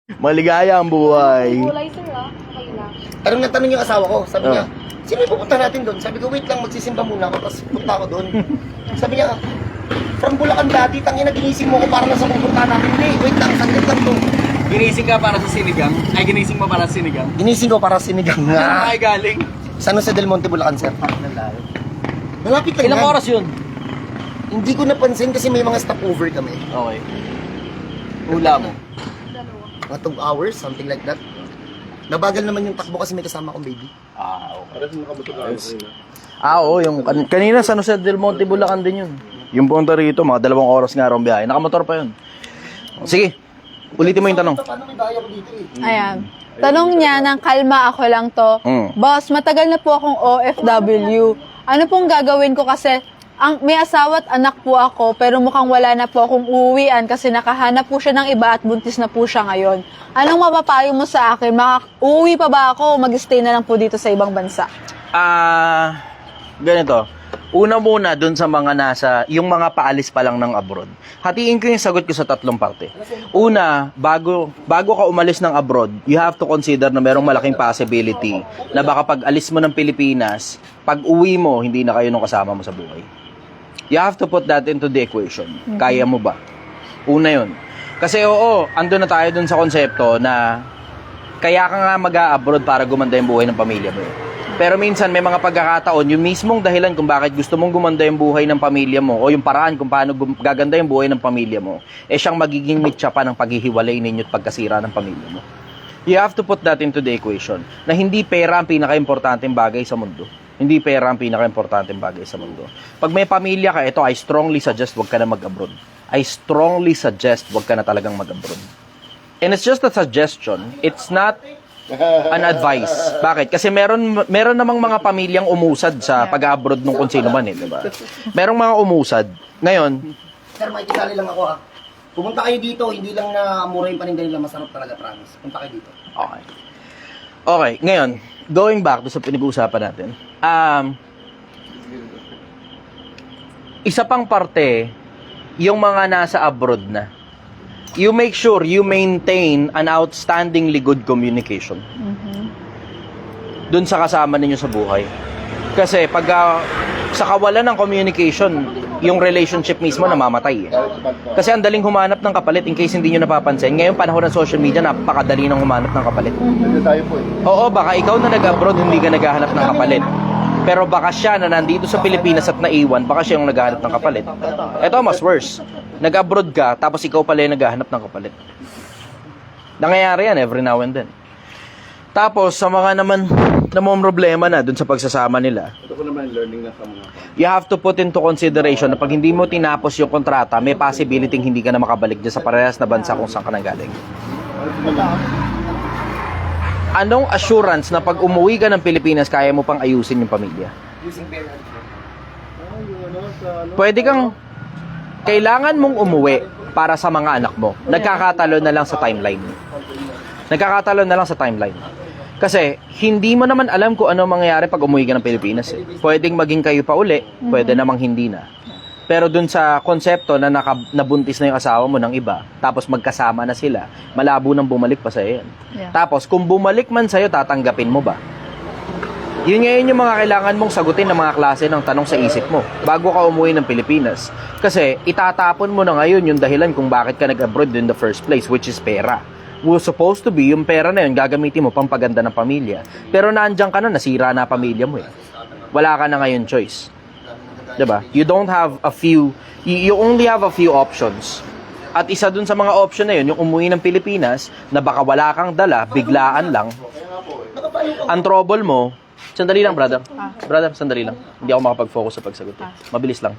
Maligaya ang buhay. Kulay sir ah. Okay lang. Parang natanong yung asawa ko, sabi niya, sino yung pupunta natin doon? Sabi ko, wait lang, magsisimba muna ako, tapos punta ako doon. Sabi niya, from Bulacan dati, tangina, ginising mo ko para nasa pupunta natin. Hindi, wait lang, saglit lang to. Ginising ka para sa sinigang? Ay, ginising mo para sa sinigang? Ginising ko para sinigang nga. Ay, galing. San Jose del Monte, Bulacan, sir. Malapit lang Ilang yan. oras yun? Hindi ko napansin kasi may mga stopover kami. Okay. Hula mo. Mga 2 hours, something like that. Nabagal naman yung takbo kasi may kasama akong baby. Ah, okay. Oo, yung kanina sa San Jose del Monte, Bulacan din yun. Yung punta rito, mga 2 oras nga raw ang biyahe. Nakamotor pa yun. Sige, ulitin mo yung tanong. Paano may bahay ako dito eh? Ayan. Tanong niya ng kalma ako lang to. Boss, matagal na po akong OFW. Ano pong gagawin ko kasi may asawa at anak po ako pero mukhang wala na po akong uuwian kasi nakahanap po siya ng iba at buntis na po siya ngayon. Anong mapapayo mo sa akin? Uuwi pa ba ako o mag-stay na lang po dito sa ibang bansa? Ganito. Una muna dun sa mga yung mga paalis pa lang ng abroad. Hatiin ko yung sagot ko sa 3 parte. Una, bago ka umalis ng abroad, you have to consider na merong malaking possibility na baka pag alis mo ng Pilipinas, pag uwi mo, hindi na kayo nung kasama mo sa buhay. You have to put that into the equation. Kaya mo ba? Una yun. Kasi oo, ando na tayo dun sa konsepto na kaya ka nga mag-a-abroad para gumanda yung buhay ng pamilya mo. Pero minsan may mga pagkakataon, yung mismong dahilan kung bakit gusto mong gumanda yung buhay ng pamilya mo o yung paraan kung paano gaganda yung buhay ng pamilya mo, siyang magiging mitya pa ng paghihiwalay ninyo at pagkasira ng pamilya mo. You have to put that into the equation na hindi pera ang pinaka-importanteng bagay sa mundo. Hindi pera ang pinaka-importanteng bagay sa mundo. Pag may pamilya ka, ito, I strongly suggest wag ka na mag-abroad. I strongly suggest wag ka na talagang mag-abroad. And it's just a suggestion. It's not an advice. Bakit? Kasi meron namang mga pamilyang umusad sa pag-abroad nung kung sino man, di ba? Merong mga umusad. Ngayon, Sir, makikisali lang ako ah. Pumunta kayo dito, hindi lang na mura yung paninda nila, masarap talaga, promise. Punta kayo dito. okay. Okay, ngayon, going back to sa pinag-uusapan natin. Isa pang parte, yung mga nasa abroad na, you make sure you maintain an outstandingly good communication. Dun sa kasama ninyo sa buhay. Kasi pag sa kawalan ng communication, yung relationship mismo namamatay. Kasi ang daling humanap ng kapalit in case hindi nyo napapansin. Ngayon panahon ng social media, napakadali nang humanap ng kapalit. Oo, baka ikaw na nag-abroad, hindi ka naghahanap ng kapalit. Pero baka siya na nandito sa Pilipinas at naiwan, baka siya yung naghahanap ng kapalit. Ito, mas worse. Nag-abroad ka, tapos ikaw pala yung naghahanap ng kapalit. Nangyayari yan every now and then. Tapos, sa mga naman problema na dun sa pagsasama nila, Ito ko naman learning na sa mga you have to put into consideration na pag hindi mo tinapos yung kontrata, may possibility hindi ka na makabalik dyan sa parehas na bansa kung saan ka nanggaling. Anong assurance na pag umuwi ka ng Pilipinas, kaya mo pang ayusin yung pamilya? Kailangan mong umuwi para sa mga anak mo. Nagkakatalo na lang sa timeline. Kasi, hindi mo naman alam kung ano mangyayari pag umuwi ka ng Pilipinas. Pwedeng maging kayo pa uli, pwede namang hindi na. Pero dun sa konsepto na nabuntis na yung asawa mo ng iba, tapos magkasama na sila, malabo nang bumalik pa sa'yo yan. Tapos, kung bumalik man sa'yo, tatanggapin mo ba? Yun ngayon yung mga kailangan mong sagutin ng mga klase ng tanong sa isip mo bago ka umuwi ng Pilipinas. Kasi itatapon mo na ngayon yung dahilan kung bakit ka nag-abroad in the first place, which is pera. Was supposed to be, yung pera na yun, gagamitin mo pampaganda ng pamilya. Pero naandyan ka na, nasira na pamilya mo eh. Wala ka na ngayon choice. Diba? You don't have a few, you only have a few options. At isa dun sa mga option na yun, yung umuwi ng Pilipinas, na baka wala kang dala, biglaan lang. Ang trouble mo, sandali lang, brother. Brother, sandali lang. Hindi ako makapag-focus sa pagsagot. Mabilis lang.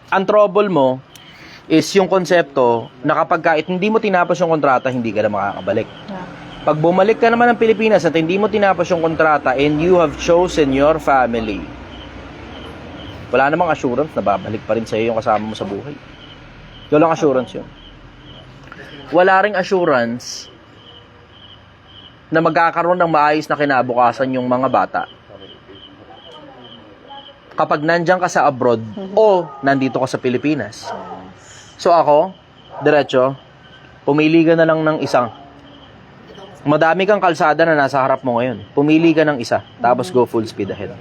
Ang trouble mo is yung konsepto na kapag hindi mo tinapos yung kontrata, hindi ka na makakabalik. Pag bumalik ka naman ng Pilipinas at hindi mo tinapos yung kontrata and you have chosen your family, wala namang assurance na babalik pa rin sa'yo yung kasama mo sa buhay. Walang assurance yun. Wala ring assurance na magkakaroon ng maayos na kinabukasan yung mga bata kapag nandyan ka sa abroad o nandito ka sa Pilipinas. So ako, diretso, Pumili ka na lang ng isang. Madami kang kalsada na nasa harap mo ngayon. Pumili ka ng isa, tapos go full speed ahead.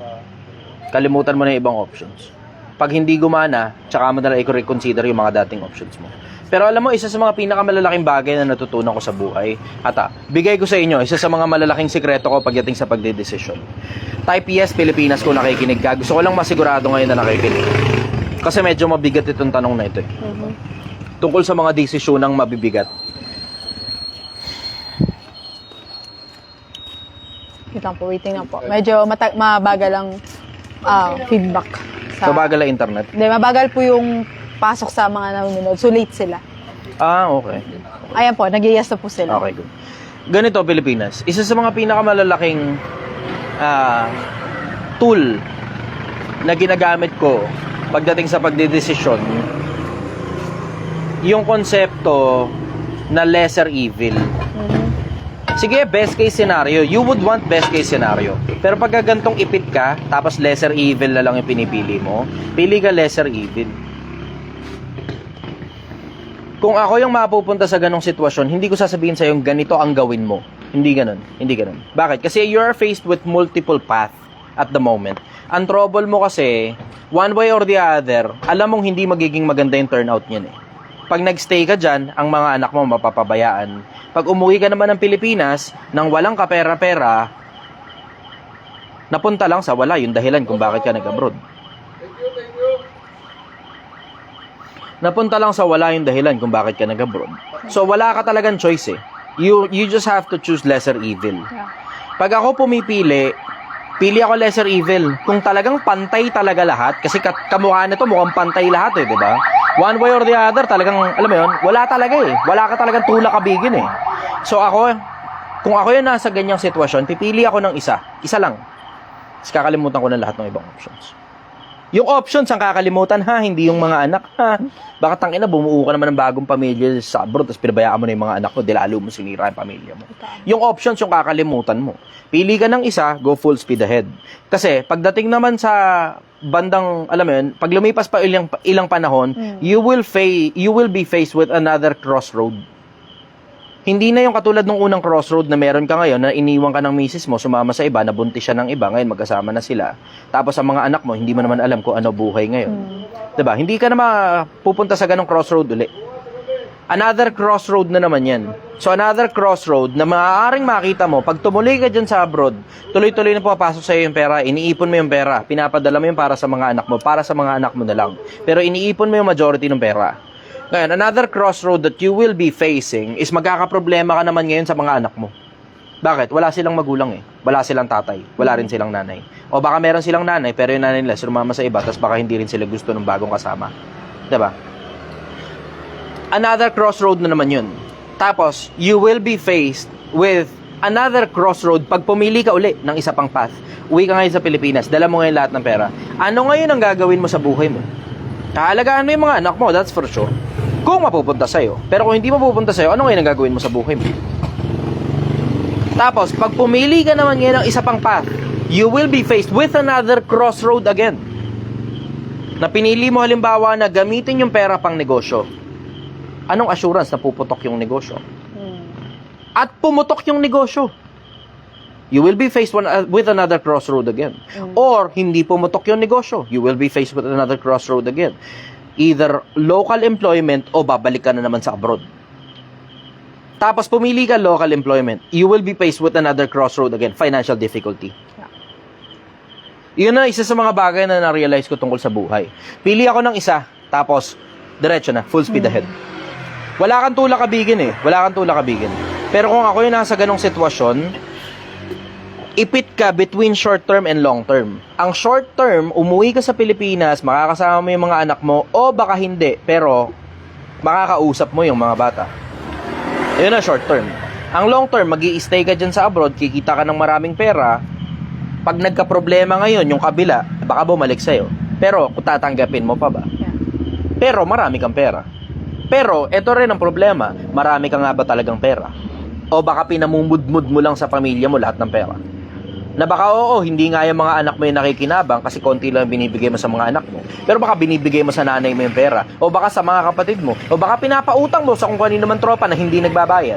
Kalimutan mo na yung ibang options. Pag hindi gumana, tsaka mo na lang i-reconsider yung mga dating options mo. Pero alam mo, isa sa mga pinakamalalaking bagay na natutunan ko sa buhay, bigay ko sa inyo, isa sa mga malalaking sikreto ko pagdating sa pagdedesisyon. Type yes, Pilipinas, kung nakikinig ka. Gusto ko lang masigurado ngayon na nakikinig. Kasi medyo mabigat itong tanong na ito. Tungkol sa mga desisyonang mabibigat. Wait lang po, waiting lang po. Medyo mabagal ang feedback. Mabagal ang internet. Hindi, mabagal po yung pasok sa mga nanonood. So, late sila. Okay. Ayan po, nag-yes na po sila. Okay, good. Ganito, Pilipinas. Isa sa mga pinakamalalaking tool na ginagamit ko pagdating sa pagdedesisyon, yung konsepto na lesser evil. Sige, best case scenario. You would want best case scenario. Pero pag gantong ipit ka, tapos lesser evil na lang yung pinipili mo, pili ka lesser evil. Kung ako yung mapupunta sa ganong sitwasyon, hindi ko sasabihin sa'yo ganito ang gawin mo. Hindi ganun. Hindi ganun. Bakit? Kasi you're faced with multiple path at the moment. Ang trouble mo kasi, one way or the other, alam mong hindi magiging maganda yung turnout niyan eh. Pag nagstay ka dyan, ang mga anak mo mapapabayaan. Pag umuwi ka naman ng Pilipinas, nang walang kapera-pera, napunta lang sa wala yung dahilan kung bakit ka nag-abroad. Napunta lang sa wala yung dahilan kung bakit ka nag-abroad. So, wala ka talagang choice eh. You just have to choose lesser evil. Pag ako pumipili, pili ako lesser evil. Kung talagang pantay talaga lahat, kasi kamukha nito mukhang pantay lahat eh, di ba? One way or the other, talagang, alam mo yun, wala talaga eh. Wala ka talagang tulak kabigin eh. So ako, kung ako yun nasa ganyang sitwasyon, pipili ako ng isa. Isa lang. Tapos kakalimutan ko na lahat ng ibang options. Yung options ang kakalimutan ha, hindi yung mga anak ha. Baka tangina, bumuo ka naman ng bagong pamilya sa abroad, tapos pinabayaan mo na yung mga anak mo, dilalo mo sinira yung pamilya mo. Yung options yung kakalimutan mo. Pili ka ng isa, go full speed ahead. Kasi pagdating naman sa bandang, alam mo yun, pag lumipas pa ilang panahon, you will be faced with another crossroad. Hindi na yung katulad ng unang crossroad na meron ka ngayon na iniwan ka ng misis mo, sumama sa iba, nabuntis siya ng iba, ngayon magkasama na sila. Tapos ang mga anak mo, hindi mo naman alam kung ano buhay ngayon. Diba? Hindi ka na mapupunta sa ganong crossroad uli. Another crossroad na naman yan. So another crossroad na maaaring makita mo, pag tumuloy ka dyan sa abroad, tuloy-tuloy na papasok sa'yo yung pera, iniipon mo yung pera, pinapadala mo yung para sa mga anak mo, para sa mga anak mo na lang. Pero iniipon mo yung majority ng pera. Ngayon, another crossroad that you will be facing is magkakaproblema ka naman ngayon sa mga anak mo. Bakit? Wala silang magulang eh. Wala silang tatay. Wala rin silang nanay. O baka meron silang nanay, pero yung nanay nila sumama sa iba, tapos baka hindi rin sila gusto ng bagong kasama. Diba? Another crossroad na naman yun. Tapos, you will be faced with another crossroad pag pumili ka uli ng isa pang path. Uwi ka ngayon sa Pilipinas, dala mo ngayon lahat ng pera. Ano ngayon ang gagawin mo sa buhay mo? Kaalagaan mo yung mga anak mo, that's for sure. Kung mapupunta sa'yo. Pero kung hindi mapupunta sa'yo, ano ngayon ang gagawin mo sa buhay mo? Tapos, pag pumili ka naman ngayon ng isa pang path, you will be faced with another crossroad again. Na pinili mo halimbawa na gamitin yung pera pang negosyo. Anong assurance na puputok yung negosyo? At pumutok yung negosyo. You will be faced with another crossroad again. Or, hindi pumutok yung negosyo. You will be faced with another crossroad again. Either local employment o babalik ka na naman sa abroad. Tapos pumili ka local employment, you will be faced with another crossroad again, financial difficulty. Yun na isa sa mga bagay na na-realize ko tungkol sa buhay. Pili ako ng isa, tapos diretso na, full speed ahead. Wala kang tulak kabigin eh. Wala kang tulak kabigin. Pero kung ako yung nasa ganong sitwasyon, ipit ka between short term and long term. Ang short term, umuwi ka sa Pilipinas, makakasama mo yung mga anak mo, o baka hindi, pero makakausap mo yung mga bata. Yun ang short term. Ang long term, mag-i-stay ka dyan sa abroad, kikita ka ng maraming pera, pag nagka-problema ngayon, yung kabila, baka bumalik sa'yo. Pero, kung tatanggapin mo pa ba? Pero, marami kang pera. Pero, eto rin ang problema, marami ka nga ba talagang pera? O baka pinamumudmud mo lang sa pamilya mo lahat ng pera? Na baka oo, hindi nga yung mga anak mo yung nakikinabang kasi konti lang binibigay mo sa mga anak mo. Pero baka binibigay mo sa nanay mo yung pera. O baka sa mga kapatid mo. O baka pinapautang mo sa kung kanino man tropa na hindi nagbabayad.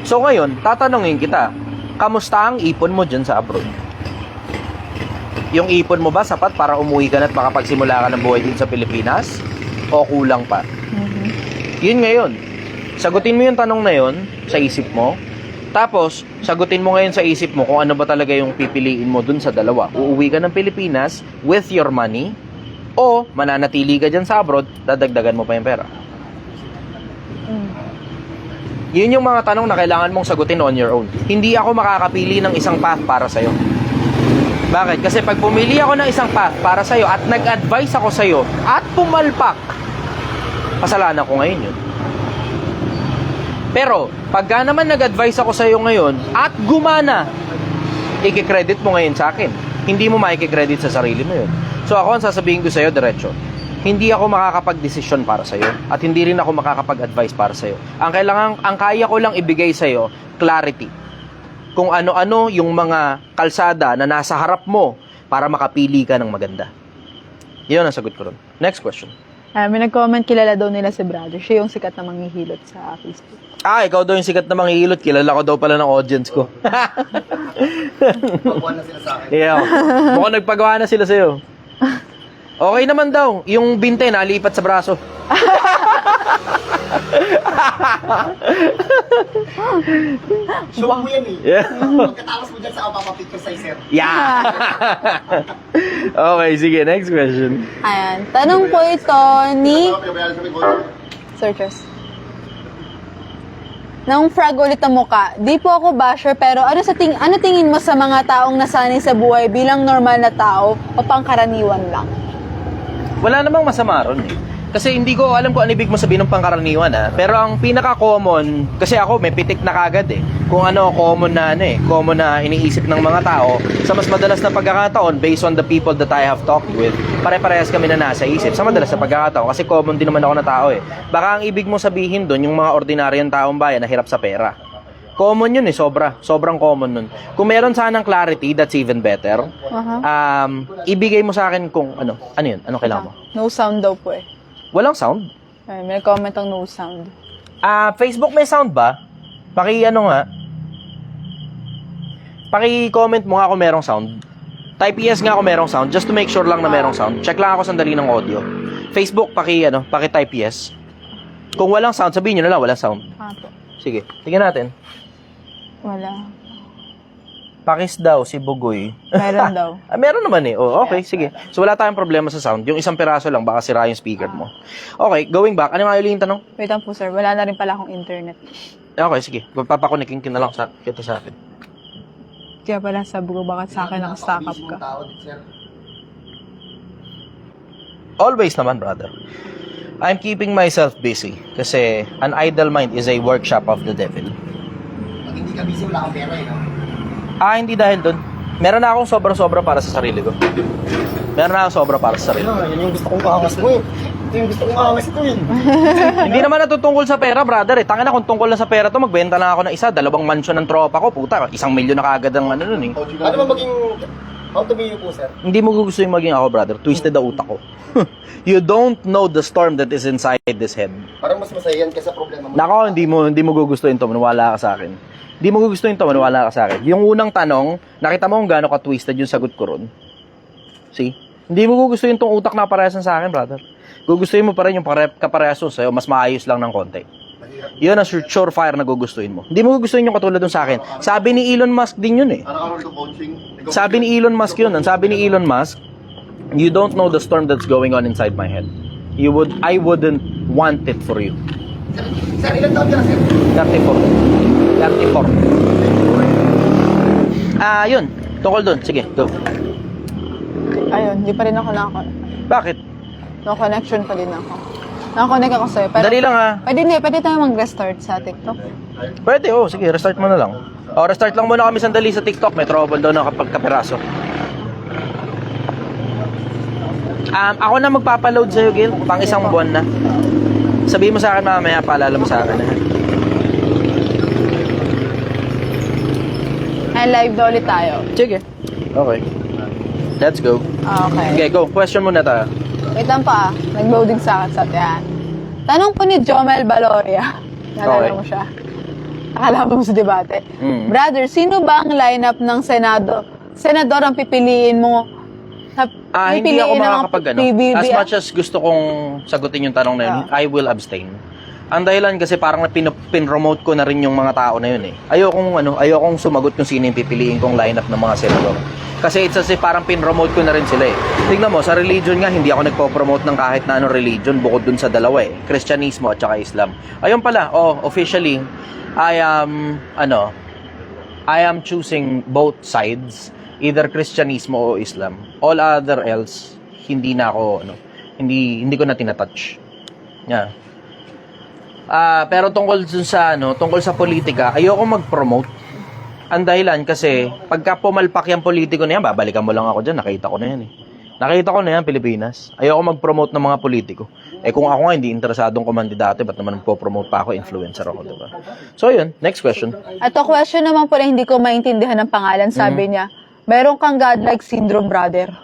So ngayon, tatanungin kita, kamusta ang ipon mo dyan sa abroad? Yung ipon mo ba sapat para umuwi ka na at makapagsimula ka ng buhay din sa Pilipinas? O kulang pa? Yun ngayon. Sagutin mo yung tanong na yun sa isip mo. Tapos, sagutin mo ngayon sa isip mo kung ano ba talaga yung pipiliin mo dun sa dalawa. Uuwi ka ng Pilipinas with your money o mananatili ka dyan sa abroad, dadagdagan mo pa yung pera. Yun yung mga tanong na kailangan mong sagutin on your own. Hindi ako makakapili ng isang path para sa'yo. Bakit? Kasi pag pumili ako ng isang path para sa'yo at nag-advise ako sa'yo at pumalpak, kasalanan ko ngayon yun. Pero, pagka naman nag-advise ako sa'yo ngayon at gumana, i-credit mo ngayon sa akin. Hindi mo ma-credit sa sarili mo yun. So ako, ang sasabihin ko sa'yo, diretso. Hindi ako makakapag-desisyon para sa'yo at hindi rin ako makakapag-advise para sa'yo. Ang kaya ko lang ibigay sa'yo, clarity. Kung ano-ano yung mga kalsada na nasa harap mo para makapili ka ng maganda. Yun ang sagot ko ron. Next question. May nag-comment, kilala daw nila si brother. Siya yung sikat na manghihilot sa Facebook. Ikaw daw yung sikat na manghihilot. Kilala ko daw pala ng audience ko. Pagbuwan na sila sa akin. Yeah. Mukhang nagpagawa na sila sa'yo. Okay naman daw. Yung binte, nalipat sa braso. Show mo yan eh. Yeah. Pagkatapos mo dyan sa ako papapicture sa sir. Yeah. Okay, sige. Next question. Ayan. Tanong po ito ni Searchers. Nang frag ulit ang muka, di po ako basher pero ano tingin mo sa mga taong nasanay sa buhay bilang normal na tao o pangkaraniwan lang? Wala namang masama ron eh. Kasi hindi ko alam kung ano ibig mo sabihin ng pangkaraniwan Pero ang pinaka-common, kasi ako may pitik na kagad eh. Kung ano common na iniisip ng mga tao sa mas madalas na pagkakataon based on the people that I have talked with. Pare-parehas kami na nasa isip sa madalas na pagkakataon kasi common din naman ako na tao eh. Baka ang ibig mo sabihin doon yung mga ordinaryong taong bayan na hirap sa pera. Common yun eh, sobrang common nun. Kung meron sanang clarity, that's even better. Ibigay mo sa akin kung ano yun, ano kailangan mo? No sound daw po eh. Walang sound? Ay, may comment ang no sound. Facebook may sound ba? Paki-comment mo nga kung merong sound. Type yes nga kung merong sound, just to make sure lang na merong sound. Check lang ako sandali ng audio. Facebook, paki-type yes. Kung walang sound, sabihin nyo na lang, walang sound. Po. Sige, tingnan natin. Wala. Pakis daw si Bugoy. Meron daw. Meron naman eh. Oh, okay, sige. So wala tayong problema sa sound. Yung isang piraso lang, baka sira yung speaker mo. Okay, going back. Ano nga yung tanong? Wait lang po sir, wala na rin pala akong internet. Okay, sige. Papakunin ka na lang kita sa akin. Kaya pala sabi ko, bakit sa akin ang stack up ka? Always naman, brother. I'm keeping myself busy kasi an idle mind is a workshop of the devil. Pag hindi ka busy, wala kang pera eh, no? Hindi dahil doon. Meron na akong sobra-sobra para sa sarili ko. Meron na akong sobra para sa sarili ko. Yan yung gusto kong kaangas mo eh. Ito yung gusto kong kaangas ito eh. Hindi naman natutungkol sa pera, brother. Tanga na kung tungkol na sa pera to, magbenta na ako ng 2 mansion ng tropa ko. Puta, 1 milyon na kaagad ang ano nun eh. Ano ba maging... How to be you po, sir? Hindi mo gusto yung maging ako, brother. Twisted the utak ko. You don't know the storm that is inside this head. Parang mas masaya yan kaysa problema mo. Nako, hindi mo gugustuhin to, maniwala ka sa akin. Hindi mo gugustuhin to, maniwala ka sa akin. Yung unang tanong, nakita mo kung gaano ka-twisted yung sagot ko ron? See? Hindi mo gugustuhin tong utak na parehasan sa akin, brother. Gugustuhin mo pa rin yung kaparehasan sa'yo, mas maayos lang ng konti. Yun ang surefire na gugustuhin mo. Hindi mo gugustuhin yung katulad dun sa akin. Sabi ni Elon Musk din yun eh. Sabi ni Elon Musk yun. Ang sabi ni Elon Musk, you don't know the storm that's going on inside my head. I wouldn't want it for you. Sir, ilan taon ka na, sir? 34. Yun. Tungkol dun. Sige, go. Ayun, di pa rin ako Bakit? no connection pa din ako. Nakakonect ako sa'yo. Pero, Dali lang ha. Pwede tayo mag-restart sa TikTok. Pwede, sige, restart mo na lang. Restart lang muna kami sandali sa TikTok. May trouble daw na kapag kapiraso. Ako na magpapaload sa'yo, Gil. Pang 1 buwan na. Sabihin mo sa akin mamaya, paalala mo sa akin. And live na ulit tayo. Sige. Okay. Let's go. Okay. Okay, go. Question muna tayo. Wait lang pa, nag-loading sa yan. Tanong po ni Jomel Valoria. Nalala Okay. mo siya. Nakalaban mo sa debate. Brother, sino ba ang lineup ng senador ang pipiliin mo? Hindi ako makakapag PBB. As much as gusto kong sagutin yung tanong na yun, I will abstain. Ang dahilan kasi parang pin-promote ko na rin yung mga tao na yun eh. Ayokong sumagot kung sino yung pipiliin kong lineup ng mga senador. Kasi it's as if parang pin-promote ko na rin sila eh. Tignan mo, sa religion nga, hindi ako nagpo-promote ng kahit na anong religion bukod dun sa dalawa eh. Kristyanismo at saka Islam. Ayun pala, officially, I am choosing both sides. Either Kristyanismo o Islam. All other else, hindi na ako, hindi ko na tinatouch. Yeah. Pero tungkol sa politika, ayoko mag-promote. Ang dahilan kasi, pagka pumalpak yung politiko na yan, babalikan mo lang ako dyan, nakita ko na yan eh. Nakita ko na yan, Pilipinas. Ayoko mag-promote ng mga politiko. Kung ako nga hindi interesadong kumandidato, ba't naman po-promote pa ako, influencer ako, diba? So yun, next question. At the question naman po na hindi ko maintindihan ng pangalan, sabi niya, meron kang godlike syndrome, brother.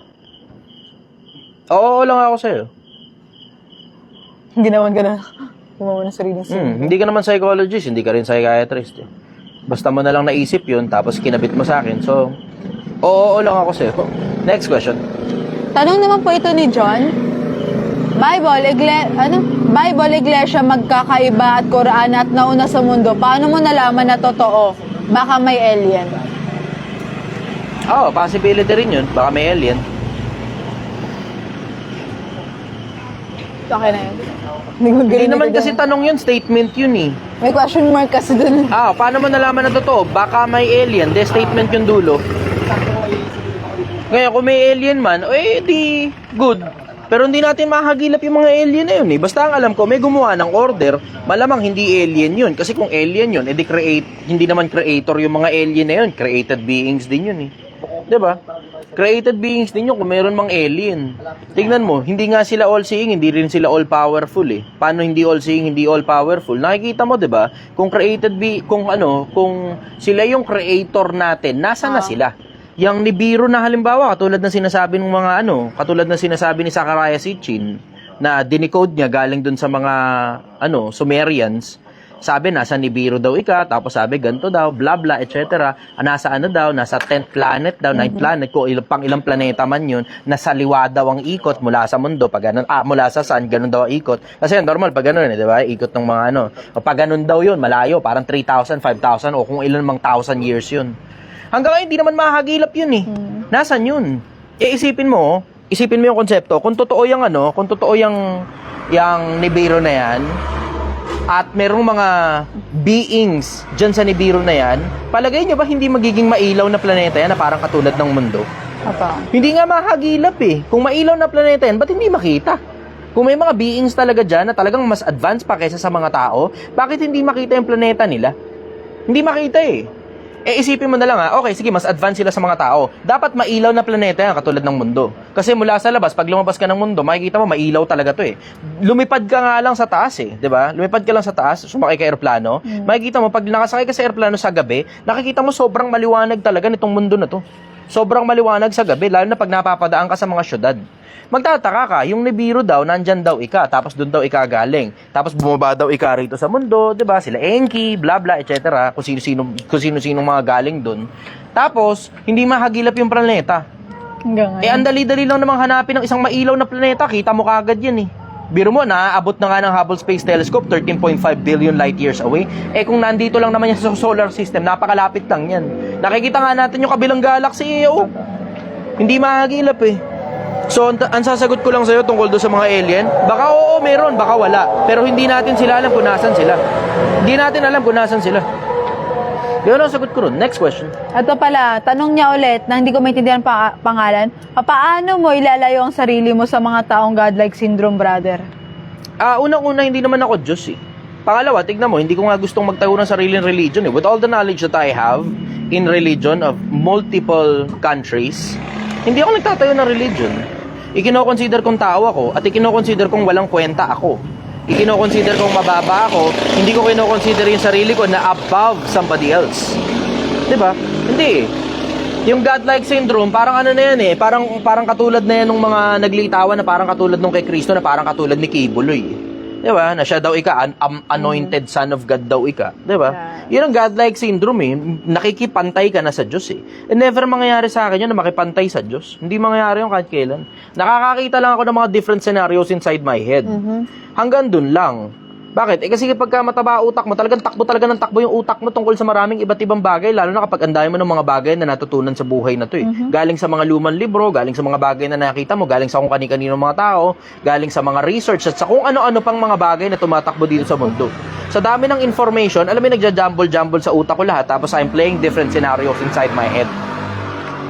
Oo lang ako sa'yo. Hindi naman gano'n. Gumawa ng sariling syndrome. Hindi ka naman psychologist, hindi ka rin psychiatrist eh. Basta mo na lang naisip yun, tapos kinabit mo sa akin. So, oo lang ako sa'yo. Next question. Tanong naman po ito ni John. Bible, iglesia, magkakaiba at Quran at nauna sa mundo. Paano mo nalaman na totoo? Baka may alien. Possibility rin yun. Baka may alien. Okay na yun. Hindi naman kasi tanong yun, statement yun eh. May question mark kasi dun. Paano mo nalaman na totoo? Baka may alien. De, statement yung dulo. Ngayon, kung may alien man, di good. Pero hindi natin mahagilap yung mga alien na yun eh. Basta ang alam ko, may gumawa ng order, malamang hindi alien yun. Kasi kung alien yun, hindi naman creator yung mga alien na yun. Created beings din yun eh. Diba? Created beings din yun kung meron mang alien. Tingnan mo, hindi nga sila all-seeing, hindi rin sila all-powerful eh. Paano hindi all-seeing, hindi all-powerful? Nakikita mo, diba? Kung kung sila yung creator natin, nasa na sila? Yung Nibiru na halimbawa, katulad ng sinasabi ng mga katulad ng sinasabi ni Zachariah Sitchin, na dinicode niya galing dun sa mga, Sumerians. Sabi, nasa Nibiru daw ika, tapos sabi, ganito daw, blah blah, etc. Nasa nasa 10th planet daw, 9th planet, kung ilang planeta man yun, nasa liwa daw ang ikot mula sa mundo, mula sa sun, ganun daw ang ikot. Kasi normal, pag ganun, di ba? Ikot ng mga pag ganun daw yun, malayo, parang 3,000, 5,000, o kung ilan mang 1,000 years yun. Hanggang ngayon, hindi naman mahagilap yun eh. Nasaan yun? Isipin mo yung konsepto, kung totoo yung Nibiru na yan, at merong mga beings dyan sa Nibiru na yan, palagay nyo ba hindi magiging mailaw na planeta yan na parang katulad ng mundo? Hindi nga mahagilap eh. Kung mailaw na planeta yan, ba't hindi makita? Kung may mga beings talaga dyan na talagang mas advanced pa kaysa sa mga tao, bakit hindi makita yung planeta nila? Hindi makita eh. Isipin mo na lang okay, sige, mas advanced sila sa mga tao. Dapat mailaw na planeta yan, katulad ng mundo. Kasi mula sa labas, pag lumabas ka ng mundo, makikita mo, mailaw talaga to eh. Lumipad ka nga lang sa taas eh, di ba? Lumipad ka lang sa taas, sumakay ka aeroplano, makikita mo, pag nakasakay ka sa aeroplano sa gabi, nakikita mo sobrang maliwanag talaga nitong mundo na to. Sobrang maliwanag sa gabi, lalo na pag napapadaan ka sa mga syudad. Magtataka ka, yung Nibiru daw, nandyan daw ika, tapos doon daw ika galing. Tapos bumaba daw ika rito sa mundo, 'di ba? Sila Enki, bla bla, etc. Kung sino-sino mga galing doon. Tapos hindi mahagilap yung planeta. Ang dali-dali lang namang hanapin ng isang mailaw na planeta, kita mo kaagad 'yan eh. Biro mo, naaabot na nga ng Hubble Space Telescope, 13.5 billion light years away. Kung nandito lang naman yan sa solar system, napakalapit lang yan. Nakikita nga natin yung kabilang galaxy, hindi mahagilap eh. So, ang sasagot ko lang sa'yo tungkol doon sa mga alien, baka oo, meron, baka wala. Pero hindi natin sila alam kung nasan sila. Hindi natin alam kung nasan sila. Yun ang sagot ko ron. Next question. Ito pala, tanong niya ulit na hindi ko maintindihan pangalan. Paano mo ilalayo ang sarili mo sa mga taong godlike syndrome, brother? Unang-una, hindi naman ako Diyos eh. Pangalawa, tignan mo, hindi ko nga gustong magtayo ng sariling religion eh. With all the knowledge that I have in religion of multiple countries, hindi ako nagtatayo ng religion. Ikino-consider kong tao ako at ikino-consider kong walang kwenta ako. Ikino-consider kong mababa ako, hindi ko kino-consider yung sarili ko na above somebody else. 'Di ba? Hindi. Yung godlike syndrome, parang ano na yan eh. Parang katulad na yan ng mga naglilitawan na parang katulad nung kay Kristo na parang katulad ni Kibuloy. Di ba? Na siya daw anointed son of God daw ika. Di ba? Yun ang godlike syndrome eh. Nakikipantay ka na sa Diyos eh. Never mangyayari sa akin yun na makipantay sa Diyos. Hindi mangyayari yun kahit kailan. Nakakakita lang ako ng mga different scenarios inside my head. Hanggang dun lang. Bakit? Kasi kapag mataba utak mo, talagang takbo ng takbo yung utak mo tungkol sa maraming iba't ibang bagay, lalo na kapag andayan mo ng mga bagay na natutunan sa buhay na to eh. Galing sa mga lumang libro, galing sa mga bagay na nakita mo, galing sa kung kani-kanino mga tao, galing sa mga research, at sa kung ano-ano pang mga bagay na tumatakbo dito sa mundo. Sa dami ng information, alam mo, nagja-jumble sa utak ko lahat, tapos I'm playing different scenarios inside my head.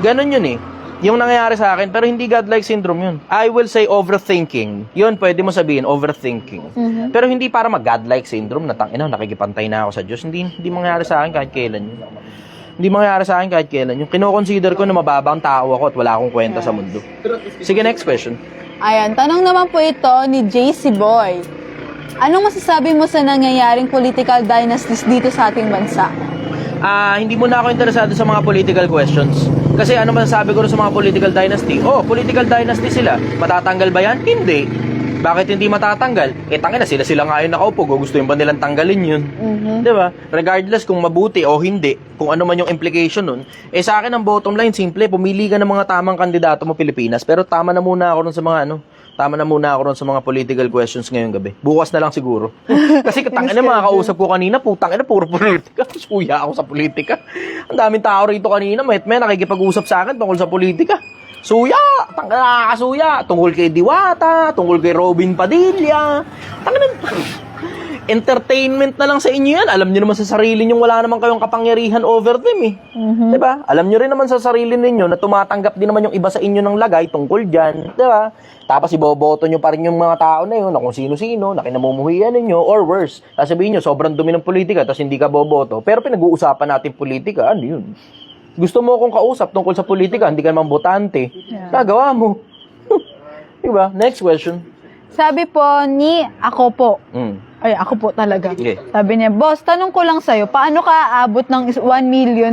Ganon yun eh. Yung nangyayari sa akin, pero hindi godlike syndrome yun. I will say overthinking. Yun, pwede mo sabihin, overthinking. Pero hindi para mag-godlike syndrome na nakikipantay na ako sa Diyos. Hindi mangyayari sa akin kahit kailan yun. Hindi mangyayari sa akin kahit kailan. Yung kino-consider ko na mababang tao ako at wala akong kwenta sa mundo. Sige, next question. Ayan, tanong naman po ito ni JC Boy. Anong masasabi mo sa nangyayaring political dynasties dito sa ating bansa? Hindi muna ako interesado sa mga political questions. Kasi ano masasabi ko sa mga political dynasty? Political dynasty sila. Matatanggal ba yan? Hindi. Bakit hindi matatanggal? Tangina na sila nga yung nakaupo. Gusto yung ba nilang tanggalin yun? Diba? Regardless kung mabuti o hindi, kung ano man yung implication nun. Sa akin ang bottom line, simple. Pumili ka ng mga tamang kandidato mo Pilipinas. Pero tama na muna ako sa mga political questions ngayong gabi. Bukas na lang siguro. Kasi tangina mga kausap ko kanina, putangina puro politika. Suya ako sa politika. Ang daming tao rito kanina, may nakikipag-usap sa akin tungkol sa politika. Suya! Tangina nakakasuya. Tungkol kay Diwata, tungkol kay Robin Padilla. Tangina. Entertainment na lang sa inyo yan. Alam nyo naman sa sarili nyo, wala naman kayong kapangyarihan over them eh. Diba? Alam nyo rin naman sa sarili ninyo na tumatanggap din naman yung iba sa inyo ng lagay tungkol dyan. Diba? Tapos iboboto nyo pa rin yung mga tao na yun, na kung sino-sino, na kinamumuhian ninyo, or worse, sasabihin nyo, sobrang dumi ng politika, tapos hindi ka boboto. Pero pinag-uusapan natin politika, ano yun? Gusto mo akong kausap tungkol sa politika, hindi ka naman botante. Nagawa mo. Diba? Next question. Sabi po ni ako po. Ay, ako po talaga. Okay. Sabi niya, boss, tanong ko lang sa'yo, paano ka aabot ng 1 million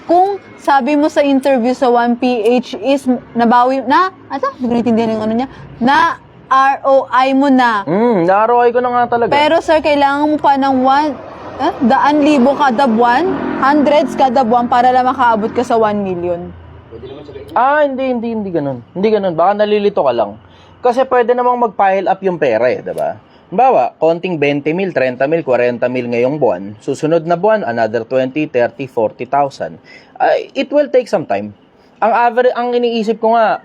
kung sabi mo sa interview sa 1PH is nabawi, hindi ko naintindihan yung ano niya, na ROI mo na. Na-ROI ko na nga talaga. Pero sir, kailangan mo pa ng 100,000 kada buwan, hundreds kada buwan para lang makaabot ka sa 1 million. Hindi ganun. Hindi ganun. Baka nalilito ka lang. Kasi pwede namang mag-pile up yung pera eh, diba? Bawa, konting 20 mil, 30 mil, 40 mil ngayong buwan. Susunod na buwan, another 20, 30, 40,000. It will take some time. Ang iniisip ko nga,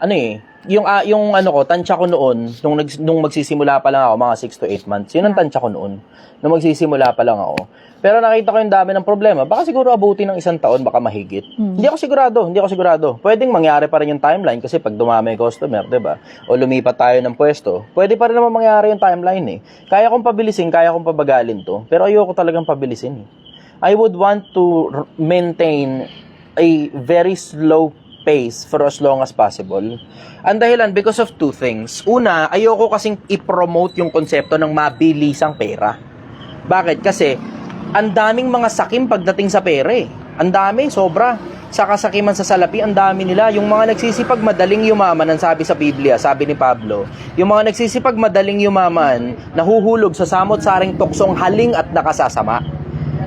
yung tansya ko noon, nung magsisimula pa lang ako, mga 6 to 8 months, yun ang tansya ko noon. Nung magsisimula pa lang ako. Pero nakita ko yung dami ng problema. Baka siguro abutin ng 1 taon, baka mahigit. Hindi ako sigurado. Pwedeng mangyari pa rin yung timeline kasi pag dumami yung customer, diba? O lumipat tayo ng pwesto, pwede pa rin naman mangyari yung timeline eh. Kaya kong pabilisin, kaya kong pabagalin to. Pero ayoko talagang pabilisin eh. I would want to maintain a very slow pace for as long as possible. Ang dahilan, because of 2 things. Una, ayoko kasing i-promote yung konsepto ng mabilisang pera. Bakit? Kasi ang daming mga sakim pagdating sa pera eh. Ang dami, sobra. Sa kasakiman sa salapi, ang dami nila. Yung mga nagsisipag madaling yumaman, ang sabi sa Biblia, sabi ni Pablo, yung mga nagsisipag madaling yumaman, nahuhulog sa samot-saring tuksong haling at nakasasama.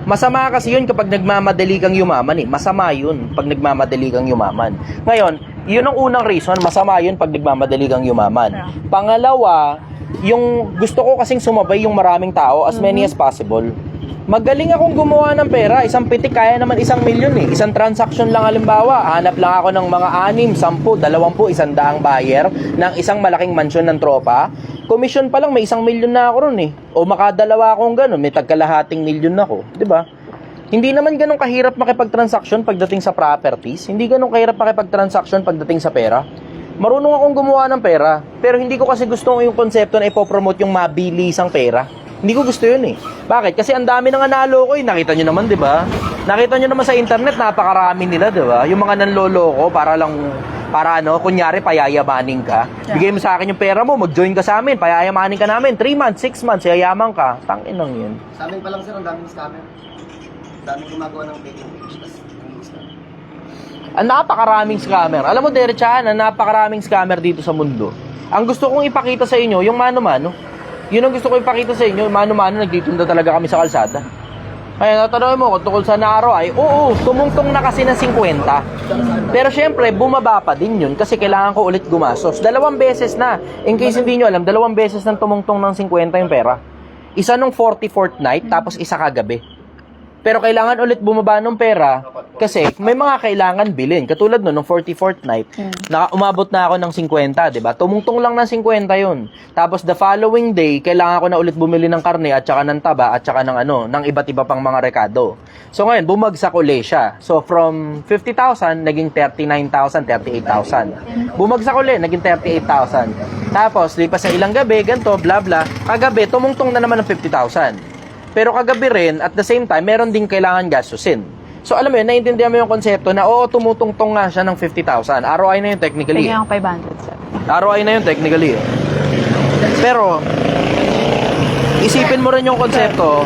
Masama kasi yun kapag nagmamadali kang yumaman eh. Masama yun pag nagmamadali kang yumaman. Ngayon, yun ang unang reason, masama yun pag nagmamadali kang yumaman. Pangalawa, yung gusto ko kasing sumabay yung maraming tao as many as possible. Magaling akong gumawa ng pera. Isang pitik kaya naman 1 milyon eh. Isang transaction lang halimbawa. Hanap lang ako ng mga 6, 10, 20, 100 buyer ng isang malaking mansyon ng tropa. Commission pa lang may 1 milyon na ako ron eh. O makadalawa akong ganun, may tagkalahating milyon ako. Diba? Hindi naman ganun kahirap makipag-transaction pagdating sa properties. Hindi ganun kahirap makipag-transaction pagdating sa pera. Marunong akong gumawa ng pera. Pero hindi ko kasi gusto yung konsepto na ipopromote yung mabilisang pera. Hindi ko gusto yun eh. Bakit? Kasi ang dami nang nanalo ko eh. Nakita nyo naman, di ba? Nakita nyo naman sa internet, napakarami nila, di ba? Yung mga nanloloko para kunyari, payayamanin ka. Bigay mo sa akin yung pera mo, mag-join ka sa amin, payayamanin ka namin. 3 months, 6 months, yayaman ka. Tangin lang yun. Sa amin pa lang sir, ang daming scammer. Ang daming gumagawa ng fake page, tas ang scam. Ang napakaraming scammer. Alam mo, diretsahan, ang napakaraming scammer dito sa mundo. Ang gusto kong ipakita sa inyo, yung mano-mano. Yun ang gusto kong ipakita sa inyo, mano-mano, nagtitunda talaga kami sa kalsada. Kaya natanong mo, kung tungkol sa ROI, oo, tumungtong na kasi ng 50. Pero syempre, bumaba pa din yun kasi kailangan ko ulit gumastos. 2 beses na. In case hindi nyo alam, 2 beses nang tumungtong ng 50 yung pera. Isa nung 44th night, tapos isa kagabi. Pero kailangan ulit bumaba ng pera kasi may mga kailangan bilhin. Katulad nung 44th night, umabot na ako ng 50, di ba? Tumungtong lang ng 50 yun. Tapos the following day, kailangan ko na ulit bumili ng karne at saka ng taba at saka ng iba't iba pang mga rekado. So ngayon, bumagsak uli siya. So from 50,000, naging 39,000, 38,000. Bumagsak uli, naging 38,000. Tapos, lipas na ilang gabi, ganito, bla bla. Kagabi, tumungtong na naman ng 50,000. Pero kagabi rin, at the same time, meron din kailangan gastusin. So, alam mo yun, naiintindihan mo yung konsepto na, oo, tumutungtong nga siya ng 50,000. ROI na yun technically. Tingnan ko 500, sir. ROI na yun technically. Pero, isipin mo rin yung konsepto.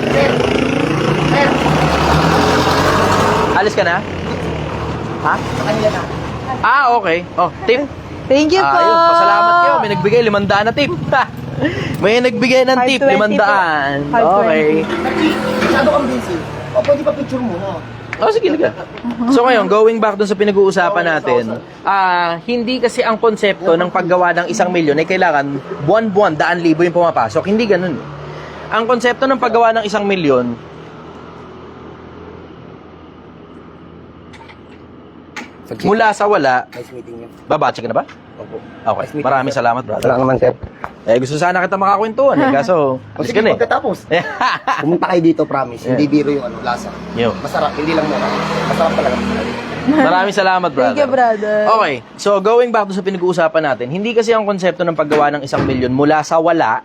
Alis ka na? Ha? Kanila na. Okay. Oh, tip. Thank you po. Ayun, pasalamat kayo. May nagbigay 500 na tip. May nagbigay ng tip, 520 500. po. Okay. Naki, masyado kang busy. O, pwede pa picture muna. Oh, sige, liga. So ngayon, going back dun sa pinag-uusapan natin, hindi kasi ang konsepto ng paggawa ng 1 milyon ay kailangan buwan-buwan, 100,000 yung pumapasok. Hindi ganun. Ang konsepto ng paggawa ng 1 milyon, mula sa wala, Nice meeting you. babatsi ka na ba? Opo. Okay, maraming salamat, brother. Wala naman, sir. Gusto sana kita makakwentuhan kaso, O alis sige, ka na pagkatapos. Pumunta kayo dito, promise. Hindi biro yung lasa. Yo. Masarap, hindi lang mura. Masarap talaga. Maraming salamat, brother. Thank you, brother. Okay, so going back to sa pinag-uusapan natin, hindi kasi ang konsepto ng paggawa ng 1 milyon mula sa wala,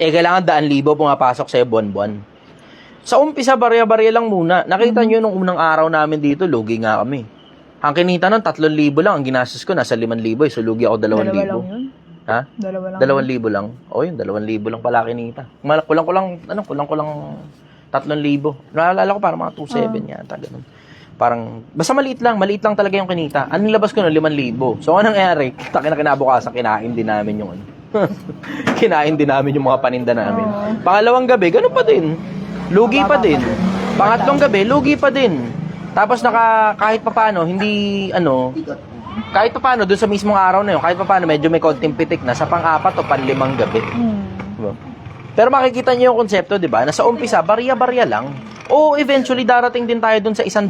kailangan 100,000 pumapasok sa'yo buwan-buwan. Sa umpisa, barya-barya lang muna. Nakita nyo nung unang araw namin dito, lugi nga kami. Ang kinita nun, 3,000 lang. Ang ginastos ko, nasa 5,000. So, lugi ako 2,000. Dalawa lang yun. Ha? Dalawa lang. 2,000 lang. O yun, 2,000 lang pala kinita. Kulang-kulang 3,000. Naalala ko parang mga 2,700 yata, ganun. Parang, basta maliit lang talaga yung kinita. Ang nilabas ko nun, 5,000. So, anong nangyari? Kinabukasan, kinain din namin yung kinain din namin yung mga paninda namin. Pangalawang gabi, ganun pa din. Lugi pa din. Pangatlong gabi, lugi pa din. Tapos kahit papaano, kahit papaano, doon sa mismong araw na yun, kahit papaano, medyo may konting pitik na sa pang-4 o pang-5 gabi. Diba? Pero makikita niyo yung konsepto, di ba? Na sa umpisa, barya-barya lang. O eventually, darating din tayo doon sa 100,000,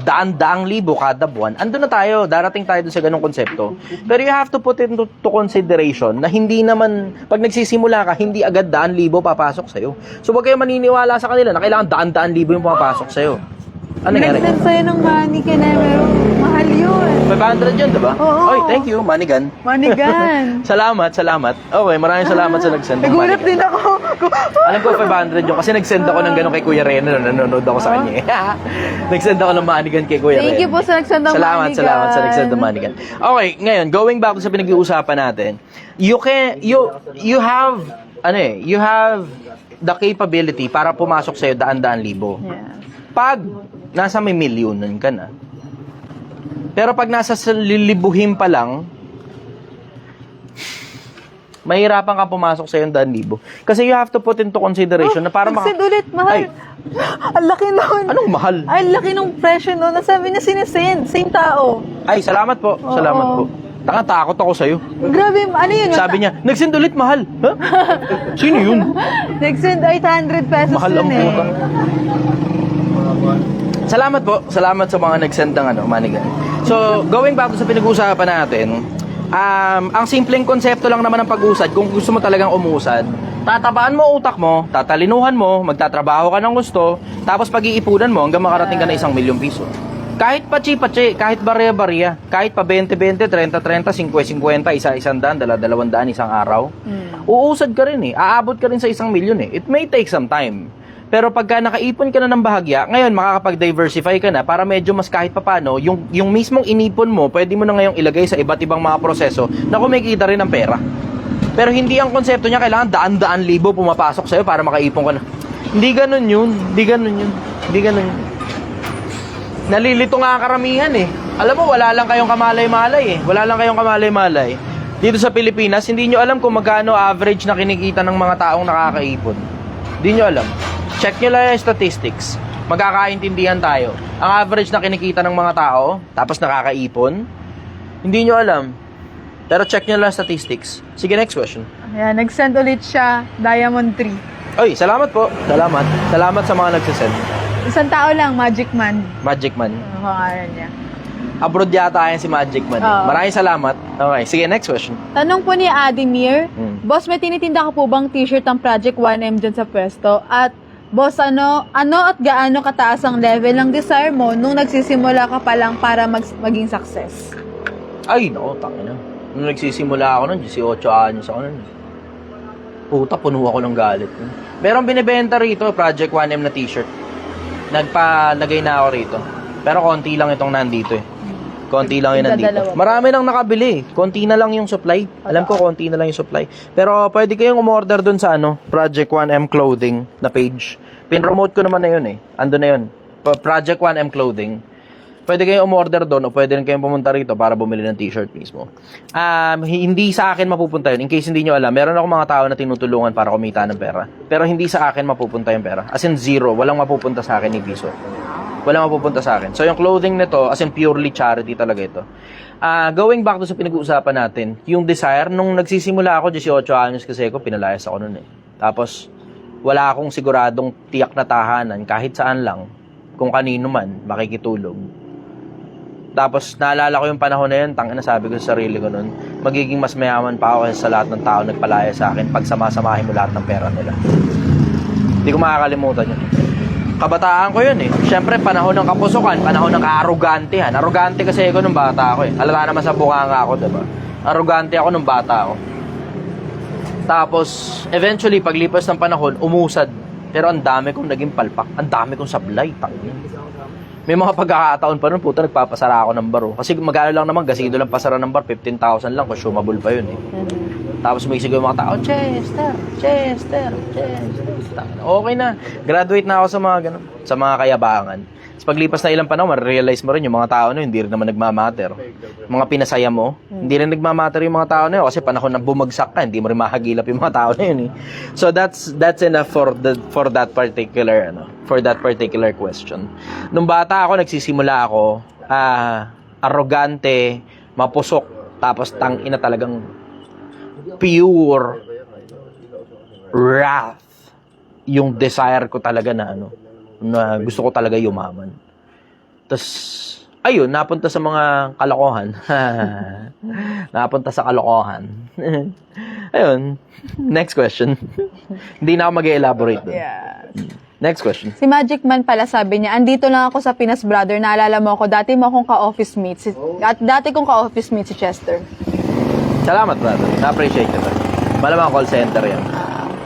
daan-daang libo kada buwan. Andun na tayo, darating tayo doon sa ganong konsepto. Pero you have to put into consideration na hindi naman, pag nagsisimula ka, hindi agad 100,000 papasok sa'yo. So, huwag kayo maniniwala sa kanila na kailangan daan-daang libo yung papasok sa'yo. Ano nangyari? Nag-send sa'yo ng money ka na, pero mahal yun. 500 yun, diba? Oo. Oy, thank you, Manigan. Manigan. Salamat. Okay, maraming salamat sa nag-send ng Nagulat Manigan. din ako. Alam ko 500 yun kasi nag-send ako ng gano'n kay Kuya Reno na nanonood ako sa kanya. Nag-send ako ng Manigan kay Kuya Reno. Thank you po sa nag-send ng Manigan. Salamat sa nag-send ng Manigan. Okay, ngayon, going back sa pinag-iusapan natin, you have the capability para pumasok sa'yo daan-daan libo. Yeah. Pag nasa may milyonan ka na, pero pag nasa lilibuhin pa lang, mahirapan ka pumasok sa yung 100,000. Kasi you have to put into consideration na para Nag-send ulit, mahal. Ay, Ang laki nun. anong mahal? Ay, ang laki nung presyo nun. Nasabi niya sinesend. Same tao. Ay, salamat po. Salamat po. Takot ako sa'yo. Grabe, ano yun? Sabi niya, nag-send ulit, mahal. Ha? Sino yun? Nag-send 800 pesos Mahal ang yun eh. puta. Salamat po. Salamat sa mga nag-send ng Manigan. So, going back to sa pinag-uusapan natin, ang simpleng konsepto lang naman ng pag-usad, kung gusto mo talagang umusad, tatabaan mo utak mo, tatalinuhan mo, magtatrabaho ka ng gusto, tapos pag-iipunan mo hanggang makarating ka na 1 milyong piso. Kahit pachi-pachi, kahit barya-barya, kahit pa 20-20, 30-30, 50-50, isa-100, 200 isang araw, uusad ka rin eh. Aabot ka rin sa 1 milyon eh. It may take some time. Pero pagka nakaipon ka na ng bahagya, ngayon makakapag-diversify ka na para medyo mas kahit papano, yung mismong inipon mo, pwede mo na ngayong ilagay sa iba't ibang mga proseso na kumikita rin ng pera. Pero hindi ang konsepto niya kailangan daan-daan libo pumapasok sa'yo para makaipon ka na. Hindi ganun yun. Nalilito nga ang karamihan eh. Alam mo, wala lang kayong kamalay-malay eh. Wala lang kayong kamalay-malay. Dito sa Pilipinas, hindi nyo alam kung magkano average na kinikita ng mga taong nakakaipon. Hindi nyo alam. Check nyo lang yung statistics. Magkakaintindihan tayo. Ang average na kinikita ng mga tao, tapos nakakaipon, hindi nyo alam. Pero check nyo lang yung statistics. Sige, next question. Ayan, nag-send ulit siya, Diamond 3. Oy, salamat po. Salamat. Salamat sa mga nagsisend. Isang tao lang, Magic Man. Magic Man. Ang pangalan niya. Abroad yata yan si Magic Man. Oo. Maraming salamat. Okay, sige, next question. Tanong po ni Adimir, Boss, may tinitinda ka po bang t-shirt ang Project 1M dyan sa pwesto? At Boss, ano at gaano kataas ang level ng desire mo nung nagsisimula ka pa lang para maging success? Ay, nako, tangina. Nung nagsisimula ako nun, 18 anyos ako nun. Puta, puno ako ng galit. Merong binibenta rito, Project 1M na t-shirt. Nagpalagay na ako rito. Pero konti lang itong nandito eh. Konti lang yung nandito. Dalawa. Marami nang nakabili. Konti na lang yung supply. Alam ko, konti na lang yung supply. Pero pwede kayong umorder dun sa Project 1M Clothing na page. Pinromote ko naman na yun eh. Ando na yun. Project 1M Clothing. Pwede kayong umorder doon o pwede rin kayong pumunta rito para bumili ng t-shirt mismo. Hindi sa akin mapupunta yun. In case hindi nyo alam, meron ako mga tao na tinutulungan para kumita ng pera. Pero hindi sa akin mapupunta yung pera. As in zero. Walang mapupunta sa akin ni piso. Walang mapupunta sa akin. So yung clothing nito, as in purely charity talaga ito. Going back to sa pinag-uusapan natin, yung desire, nung nagsisimula ako, 18 anyos kasi ako, pinalayas ako nun eh. Tapos, wala akong siguradong tiyak na tahanan, kahit saan lang, kung kanino man, makikitulog. Tapos, naalala ko yung panahon na yun, tangina sabi ko sa sarili ko nun, magiging mas mayaman pa ako sa lahat ng tao nagpalaya sa akin pag sama-samahin mo lahat ng pera nila. Hindi ko makakalimutan yun. Kabataan ko yun eh. Siyempre, panahon ng kapusukan, panahon ng kaarugantehan. Arugante kasi ako nung bata ako eh. Halata naman sa bunganga ako, diba? Arugante ako nung bata ako. Tapos, eventually, paglipas ng panahon, umusad. Pero ang dami kong naging palpak. Ang dami kong sablay. Tangin. May mga pagkakataon pa nun, puta, nagpapasara ako ng bar. Kasi magkano lang naman, gasido lang pasara ng bar, 15,000 lang, consumable pa yun eh. Tapos may sigaw yung mga tao, Chester. Okay na. Graduate na ako sa mga ganun, sa mga kayabangan. Tapos paglipas na ilang panahon, ma-realize mo rin yung mga tao na yun, hindi rin naman nagmamatter. Mga pinasaya mo, hindi rin nagmamatter yung mga tao na yun kasi panahon na bumagsak ka, hindi mo rin mahagilap yung mga tao na yun eh. So that's enough for that particular question. Nung bata ako, nagsisimula ako, arrogante, mapusok, tapos tangina talagang pure wrath yung desire ko talaga na na gusto ko talaga yumaman. Tapos ayun, napunta sa mga kalokohan. Napunta sa kalokohan. Ayun, next question. Hindi na ako mag-elaborate doon. Yeah. Next question. Si Magic Man pala sabi niya, andito lang ako sa Pinas Brother, naalala mo ako, dati mo akong ka-office mate. Dati kong ka-office mate si Chester. Salamat, brother. Na-appreciate ko. Malamang call center yan.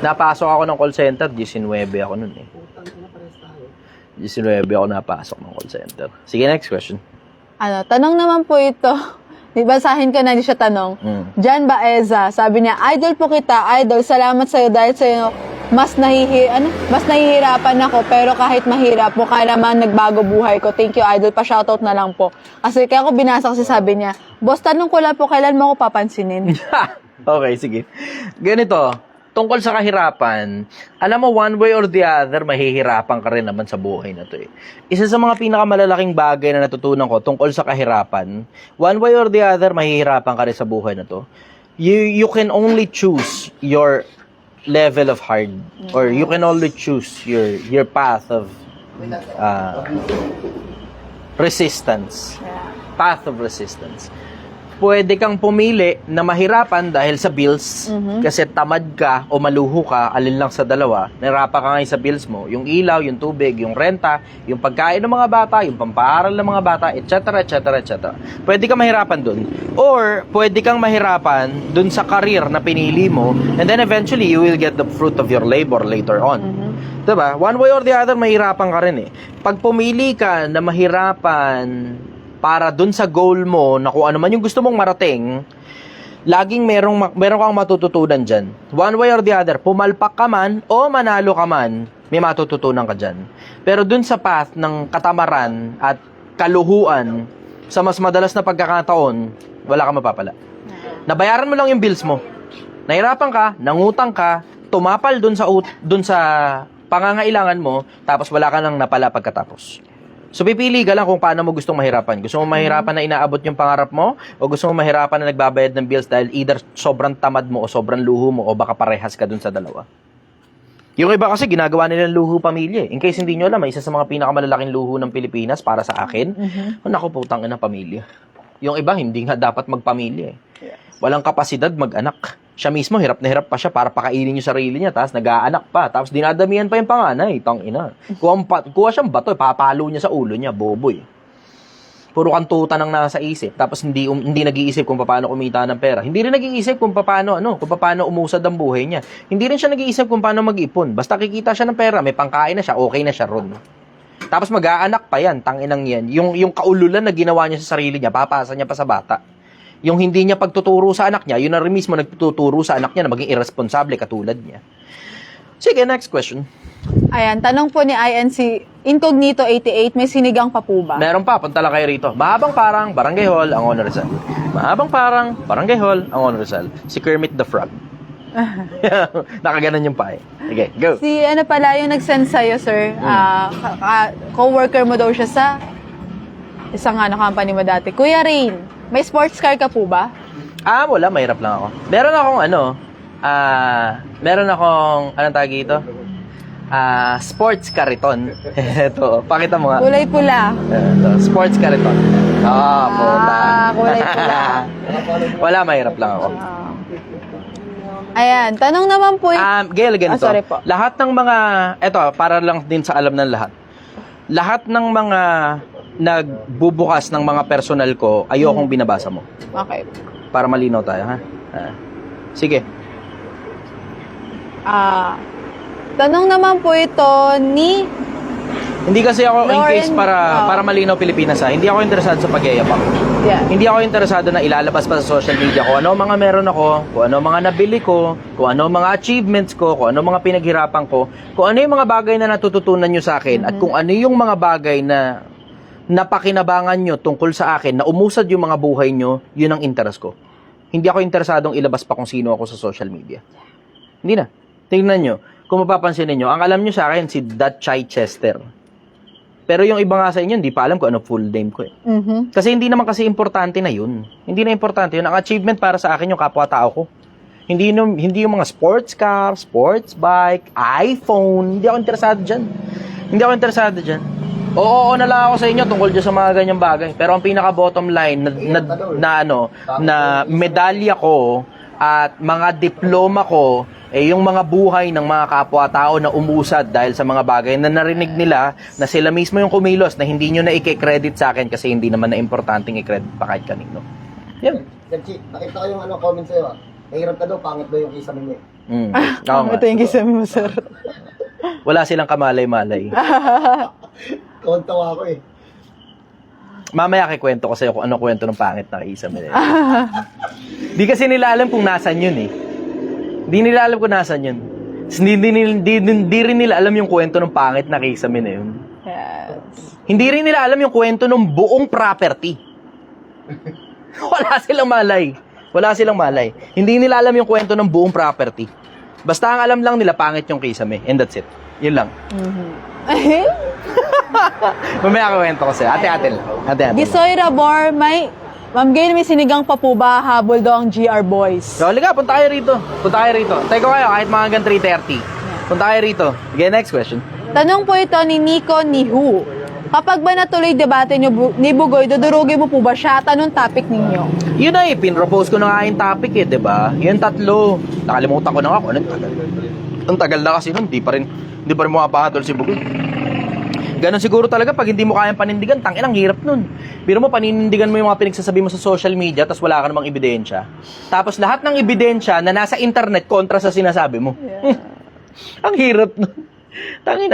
Napasok ako ng call center, 19 ako nun eh. 19 ako napasok ng call center. Sige, next question. Tanong naman po ito. Basahin ko na, hindi siya tanong. Jan Baeza, sabi niya, idol po kita, idol, salamat sa'yo dahil sa'yo mas nahihirapan ako, pero kahit mahirap, mukha naman nagbago buhay ko. Thank you, idol. Pa-shoutout na lang po. Kasi kaya ako binasa kasi sabi niya, boss, tanong ko lang po, kailan mo ako papansinin? Okay, sige. Ganito, tungkol sa kahirapan, alam mo, one way or the other, mahihirapan ka rin naman sa buhay na to eh. Isa sa mga pinakamalalaking bagay na natutunan ko tungkol sa kahirapan, one way or the other, mahihirapan ka rin sa buhay na to. You can only choose your level of hard, or you can only choose your path of resistance. Path of resistance. Pwede kang pumili na mahirapan dahil sa bills, kasi tamad ka o maluho ka, alin lang sa dalawa, nahirapan ka ngayon sa bills mo, yung ilaw, yung tubig, yung renta, yung pagkain ng mga bata, yung pampaaral ng mga bata, etc. Pwede kang mahirapan dun. Or, pwede kang mahirapan dun sa career na pinili mo, and then eventually, you will get the fruit of your labor later on. Diba? One way or the other, mahirapan ka rin eh. Pag pumili ka na mahirapan para dun sa goal mo, na kung ano man yung gusto mong marating, laging meron kang matututunan dyan. One way or the other, pumalpak ka man o manalo ka man, may matututunan ka dyan. Pero dun sa path ng katamaran at kaluhuan, sa mas madalas na pagkakataon, wala kang mapapala. Nabayaran mo lang yung bills mo. Nahirapan ka, nangutang ka, tumapal dun sa pangangailangan mo, tapos wala ka nang napala pagkatapos. So, pipili ka lang kung paano mo gustong mahirapan. Gusto mo mahirapan na inaabot yung pangarap mo, o gusto mo mahirapan na nagbabayad ng bills dahil either sobrang tamad mo o sobrang luho mo o baka parehas ka dun sa dalawa. Yung iba kasi ginagawa nilang luho pamilya. In case hindi nyo alam, isa sa mga pinakamalalaking luho ng Pilipinas para sa akin, naku, putang ina, pamilya. Yung iba, hindi nga dapat magpamilya. Walang kapasidad mag-anak. Siya mismo, hirap na hirap pa siya para pakainin yung sarili niya, tapos nag-aanak pa, tapos dinadamihan pa yung panganay, tangina. Kuha siyang bato, papalo niya sa ulo niya, boboy. Puro kantutan ang nasa isip, tapos hindi nag-iisip kung paano kumita ng pera. Hindi rin nag-iisip kung paano umusad ang buhay niya. Hindi rin siya nag-iisip kung paano mag-ipon. Basta kikita siya ng pera, may pangkain na siya, okay na siya ron. Tapos mag-aanak pa yan, tanginang yan. Yung kaululan na ginawa niya sa sarili niya, papasa niya pa sa bata. Yung hindi niya pagtuturo sa anak niya, yun na rin mismo nagtuturo sa anak niya na maging irresponsable katulad niya. Sige, next question. Ayan, tanong po ni INC Incognito 88, may sinigang pa po ba? Meron pa, punta lang kayo rito. Mahabang parang Barangay Hall ang Honor Rizal. Mahabang parang Barangay Hall ang Honor Rizal. Si Kermit the Frog. Nakaganan yung pae. Okay, go. Si ano pala yung nag-send sa'yo, sir, co-worker mo daw siya sa isang company mo dati. Kuya Rain, may sports car ka po ba? Wala, mahirap lang ako. Meron akong, anong tawag ito? Sports kariton. Ito, pakita mo nga. Kulay pula. Ito, sports kariton. Puta. Kulay pula. Wala, mahirap lang ako. Ayan, tanong naman po Gail, ganito. sorry po. Lahat ng mga, eto, para lang din sa alam ng lahat. Lahat ng mga nagbubukas ng mga personal ko, ayokong binabasa mo. Okay. Para malinaw tayo, ha? Sige. Tanong naman po ito ni Hindi kasi ako, in Lauren, case para malinaw Pilipinas, ha? Hindi ako interesado sa pagyayabang. Yeah. Hindi ako interesado na ilalabas pa sa social media kung ano mga meron ako, kung ano mga nabili ko, kung ano mga achievements ko, kung ano mga pinaghirapan ko, kung ano yung mga bagay na natututunan nyo sa akin, at kung ano yung mga bagay na napakinabangan nyo tungkol sa akin, na umusad yung mga buhay nyo, yun ang interest ko. Hindi ako interesadong ilabas pa kung sino ako sa social media. Hindi na. Tingnan nyo. Kung mapapansin niyo, ang alam nyo sa akin, si Dat Chai Chester. Pero yung iba nga sa inyo, hindi pa alam kung ano full name ko eh. Kasi hindi naman kasi importante na yun. Hindi na importante yun. Ang achievement para sa akin yung kapwa-tao ko. Hindi yung mga sports car, sports bike, iPhone. Hindi ako interesado dyan. Oo na lang ako sa inyo tungkol dyan sa mga ganyang bagay. Pero ang pinaka bottom line na medalya ko at mga diploma ko yung mga buhay ng mga kapwa-tao na umusad dahil sa mga bagay na narinig nila na sila mismo yung kumilos na hindi nyo na i-credit sa akin kasi hindi naman na importanteng i-credit pa kahit kanino. Yan. Sergi, nakita ko yung comment sa'yo. Nahirap ka daw, pangit daw yung kisame mo. Oo nga. ito yung kisame mo, sir. Wala silang kamalay-malay. Tawa ako eh. Mamaya kikwento ko sa'yo kung ano kwento ng pangit na isa mo. Di kasi nila alam kung nasan yun eh. Di nila alam kung nasan yun. Hindi rin nila alam yung kwento ng pangit na kisame na yun. Yes. Hindi rin nila alam yung kwento ng buong property. Wala silang malay. Hindi nila alam yung kwento ng buong property. Basta ang alam lang nila, pangit yung kisame. And that's it. Yun lang. Mamaya kwento ko sa'yo. Ate-ate lang. Gisoy Rabor, Ma'am Gay, may sinigang pa po ba? Habol daw ang GR Boys. So, halika, punta kayo rito. Teko kayo, kahit mga hanggang 3:30. Punta kayo rito. Okay, next question. Tanong po ito ni Nico Nihu. Kapag ba natuloy debate ni Bugoy, dudurugin mo po ba siya? At anong topic ninyo? Yun na eh, pinropose ko na nga yung topic eh, diba? Yung tatlo. Nakalimutan ko na nga kung anong tagal. Ang tagal na kasi nun, di pa rin makapahatol si Bugoy. Ganon siguro talaga pag hindi mo kayang panindigan, tangin ang hirap nun. Biro mo, paninindigan mo yung mga pinagsasabi mo sa social media, tapos wala ka namang ebidensya. Tapos lahat ng ebidensya na nasa internet kontra sa sinasabi mo. Yeah. Ang hirap nun. Tangin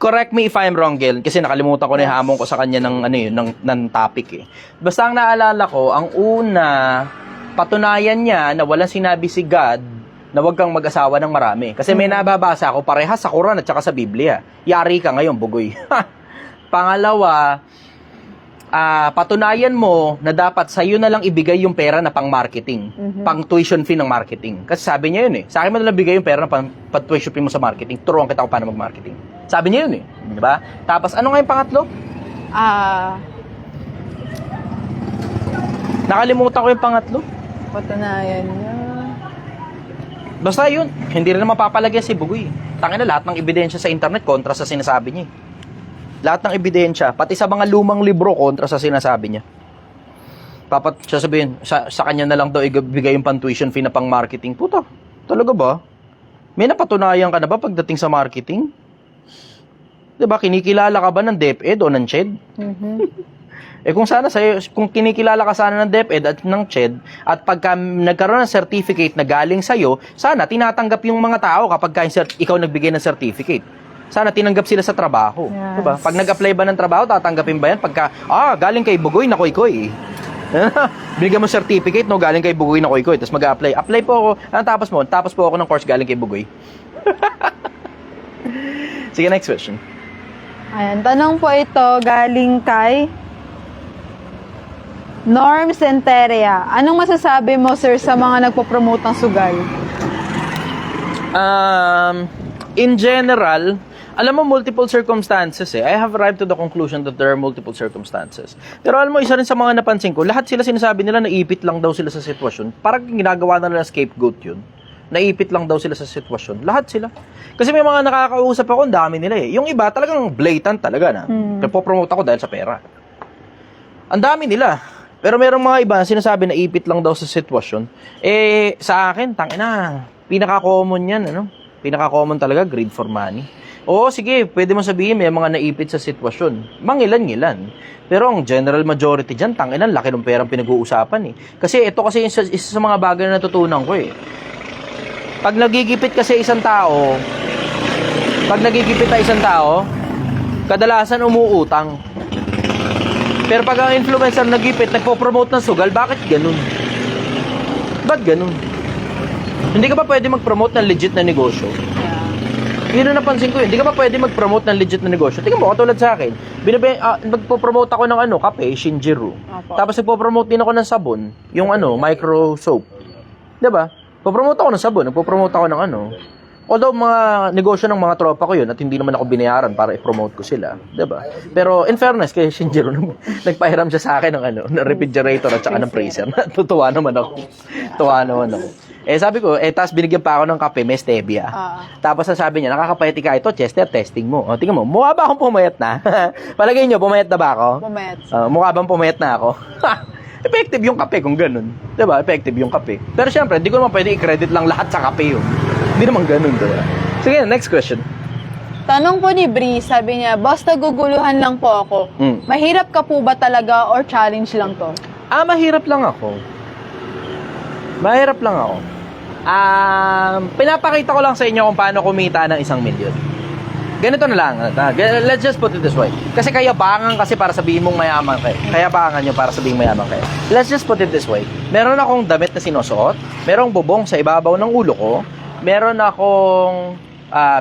correct me if I'm wrong, Gil, kasi nakalimutan ko na yung hamon ko sa kanya ng topic eh. Basta ang naalala ko, ang una, patunayan niya na walang sinabi si God na huwag kang mag-asawa ng marami. Kasi may nababasa ako parehas sa Quran at saka sa Biblia. Yari ka ngayon, Bugoy. Pangalawa, patunayan mo na dapat sa'yo na lang ibigay yung pera na pang-marketing. Pang tuition fee ng marketing. Kasi sabi niya yun eh. Sa akin mo na lang bigay yung pera na pang-tuition fee mo sa marketing. Turuan kita kung paano mag-marketing. Sabi niya yun eh. Di ba? Tapos, ano nga yung pangatlo? Nakalimutan ko yung pangatlo. Patunayan niya. Basta yun. Hindi rin na mapapalagyan si Bugoy. Tangina lahat ng ebidensya sa internet kontra sa sinasabi niya. Lahat ng ebidensya, pati sa mga lumang libro kontra sa sinasabi niya. Siya sabihin, sa kanya na lang daw ibigay yung pan-tuition fee na pang-marketing. Puta, talaga ba? May napatunayan ka na ba pagdating sa marketing? Diba, kinikilala ka ba ng DepEd o ng CHED? Kung kinikilala ka sana ng DepEd at ng CHED, at pagka nagkaroon ng certificate na galing sa'yo, sana tinatanggap yung mga tao kapag ikaw nagbigay ng certificate. Sana tinanggap sila sa trabaho. Yes. Diba? Pag nag-apply ba ng trabaho, tatanggapin ba yan? Pagka, galing kay Bugoy na koy-koy. Binigyan mo certificate, no? Galing kay Bugoy na koy-koy. Tapos mag-apply. Apply po ako. Ano tapos mo? Tapos po ako ng course galing kay Bugoy. Sige, next question. Ayan, tanong po ito galing kay Norm Centeria. Anong masasabi mo, sir, sa mga nagpo-promote ng sugal? In general, alam mo, multiple circumstances eh. I have arrived to the conclusion that there are multiple circumstances. Pero alam mo, isa rin sa mga napansin ko, lahat sila sinasabi nila naipit lang daw sila sa sitwasyon. Parang ginagawa na nila scapegoat yun. Naipit lang daw sila sa sitwasyon. Lahat sila. Kasi may mga nakakausap ako, ang dami nila eh. Yung iba talagang blatant talaga na. Nagpo-promote ako dahil sa pera. Ang dami nila. Pero merong mga iba na sinasabi na ipit lang daw sa sitwasyon. Sa akin, tangina, pinaka-common yan, ano? Pinaka-common talaga, greed for money. Oo, sige, pwede mo sabihin may mga naipit sa sitwasyon. Mangilan-ngilan. Pero ang general majority dyan, tanginan, laki ng perang pinag-uusapan eh. Kasi ito kasi isa sa mga bagay na natutunan ko eh. Pag nagigipit kasi isang tao, kadalasan umuutang. Pero pag ang influencer nagipit, nagpo-promote ng sugal, bakit ganun? Ba't ganun? Hindi ka ba pwede mag-promote ng legit na negosyo? Yun na napansin ko yun. Hindi ka ba pwede mag-promote ng legit na negosyo? Tingnan mo, katulad sa akin. Nagpo-promote ako ng kape, Shinjiru. Tapos nagpo-promote din ako ng sabon, yung micro soap. Diba? Nagpo-promote ako ng sabon, nagpo-promote ako ng Although mga negosyo ng mga tropa ko yun at hindi naman ako binayaran para i-promote ko sila, 'di ba? Pero in fairness kay Shinjiro, nagpahiram siya sa akin ng ng refrigerator at saka ng freezer. Tuwa naman ako. Sabi ko, tapos binigyan pa ako ng kape, may stevia. Tapos sabi niya, nakakapayati ka ito, Chester, testing mo. Tingnan mo, mukha ba akong pumayat na? Palagay niyo, pumayat na ba ako? Pumayat. Mukha bang pumayat na ako? Effective yung kape kung ganun. 'Di ba? Effective yung kape. Pero syempre, hindi ko naman pwede i-credit lang lahat sa kape yun. Hindi naman ganun, diba? Sige, next question. Tanong po ni Bree, sabi niya, boss, naguguluhan lang po ako. Mahirap ka po ba talaga or challenge lang to? Mahirap lang ako. Pinapakita ko lang sa inyo kung paano kumita ng 1 milyon. Ganito na lang. Let's just put it this way. Kasi kayabangan kasi para sabihin mong mayaman kayo. Kayabangan nyo para sabihin mayaman kayo. Let's just put it this way. Meron akong damit na sinusuot. Merong bubong sa ibabaw ng ulo ko. Meron akong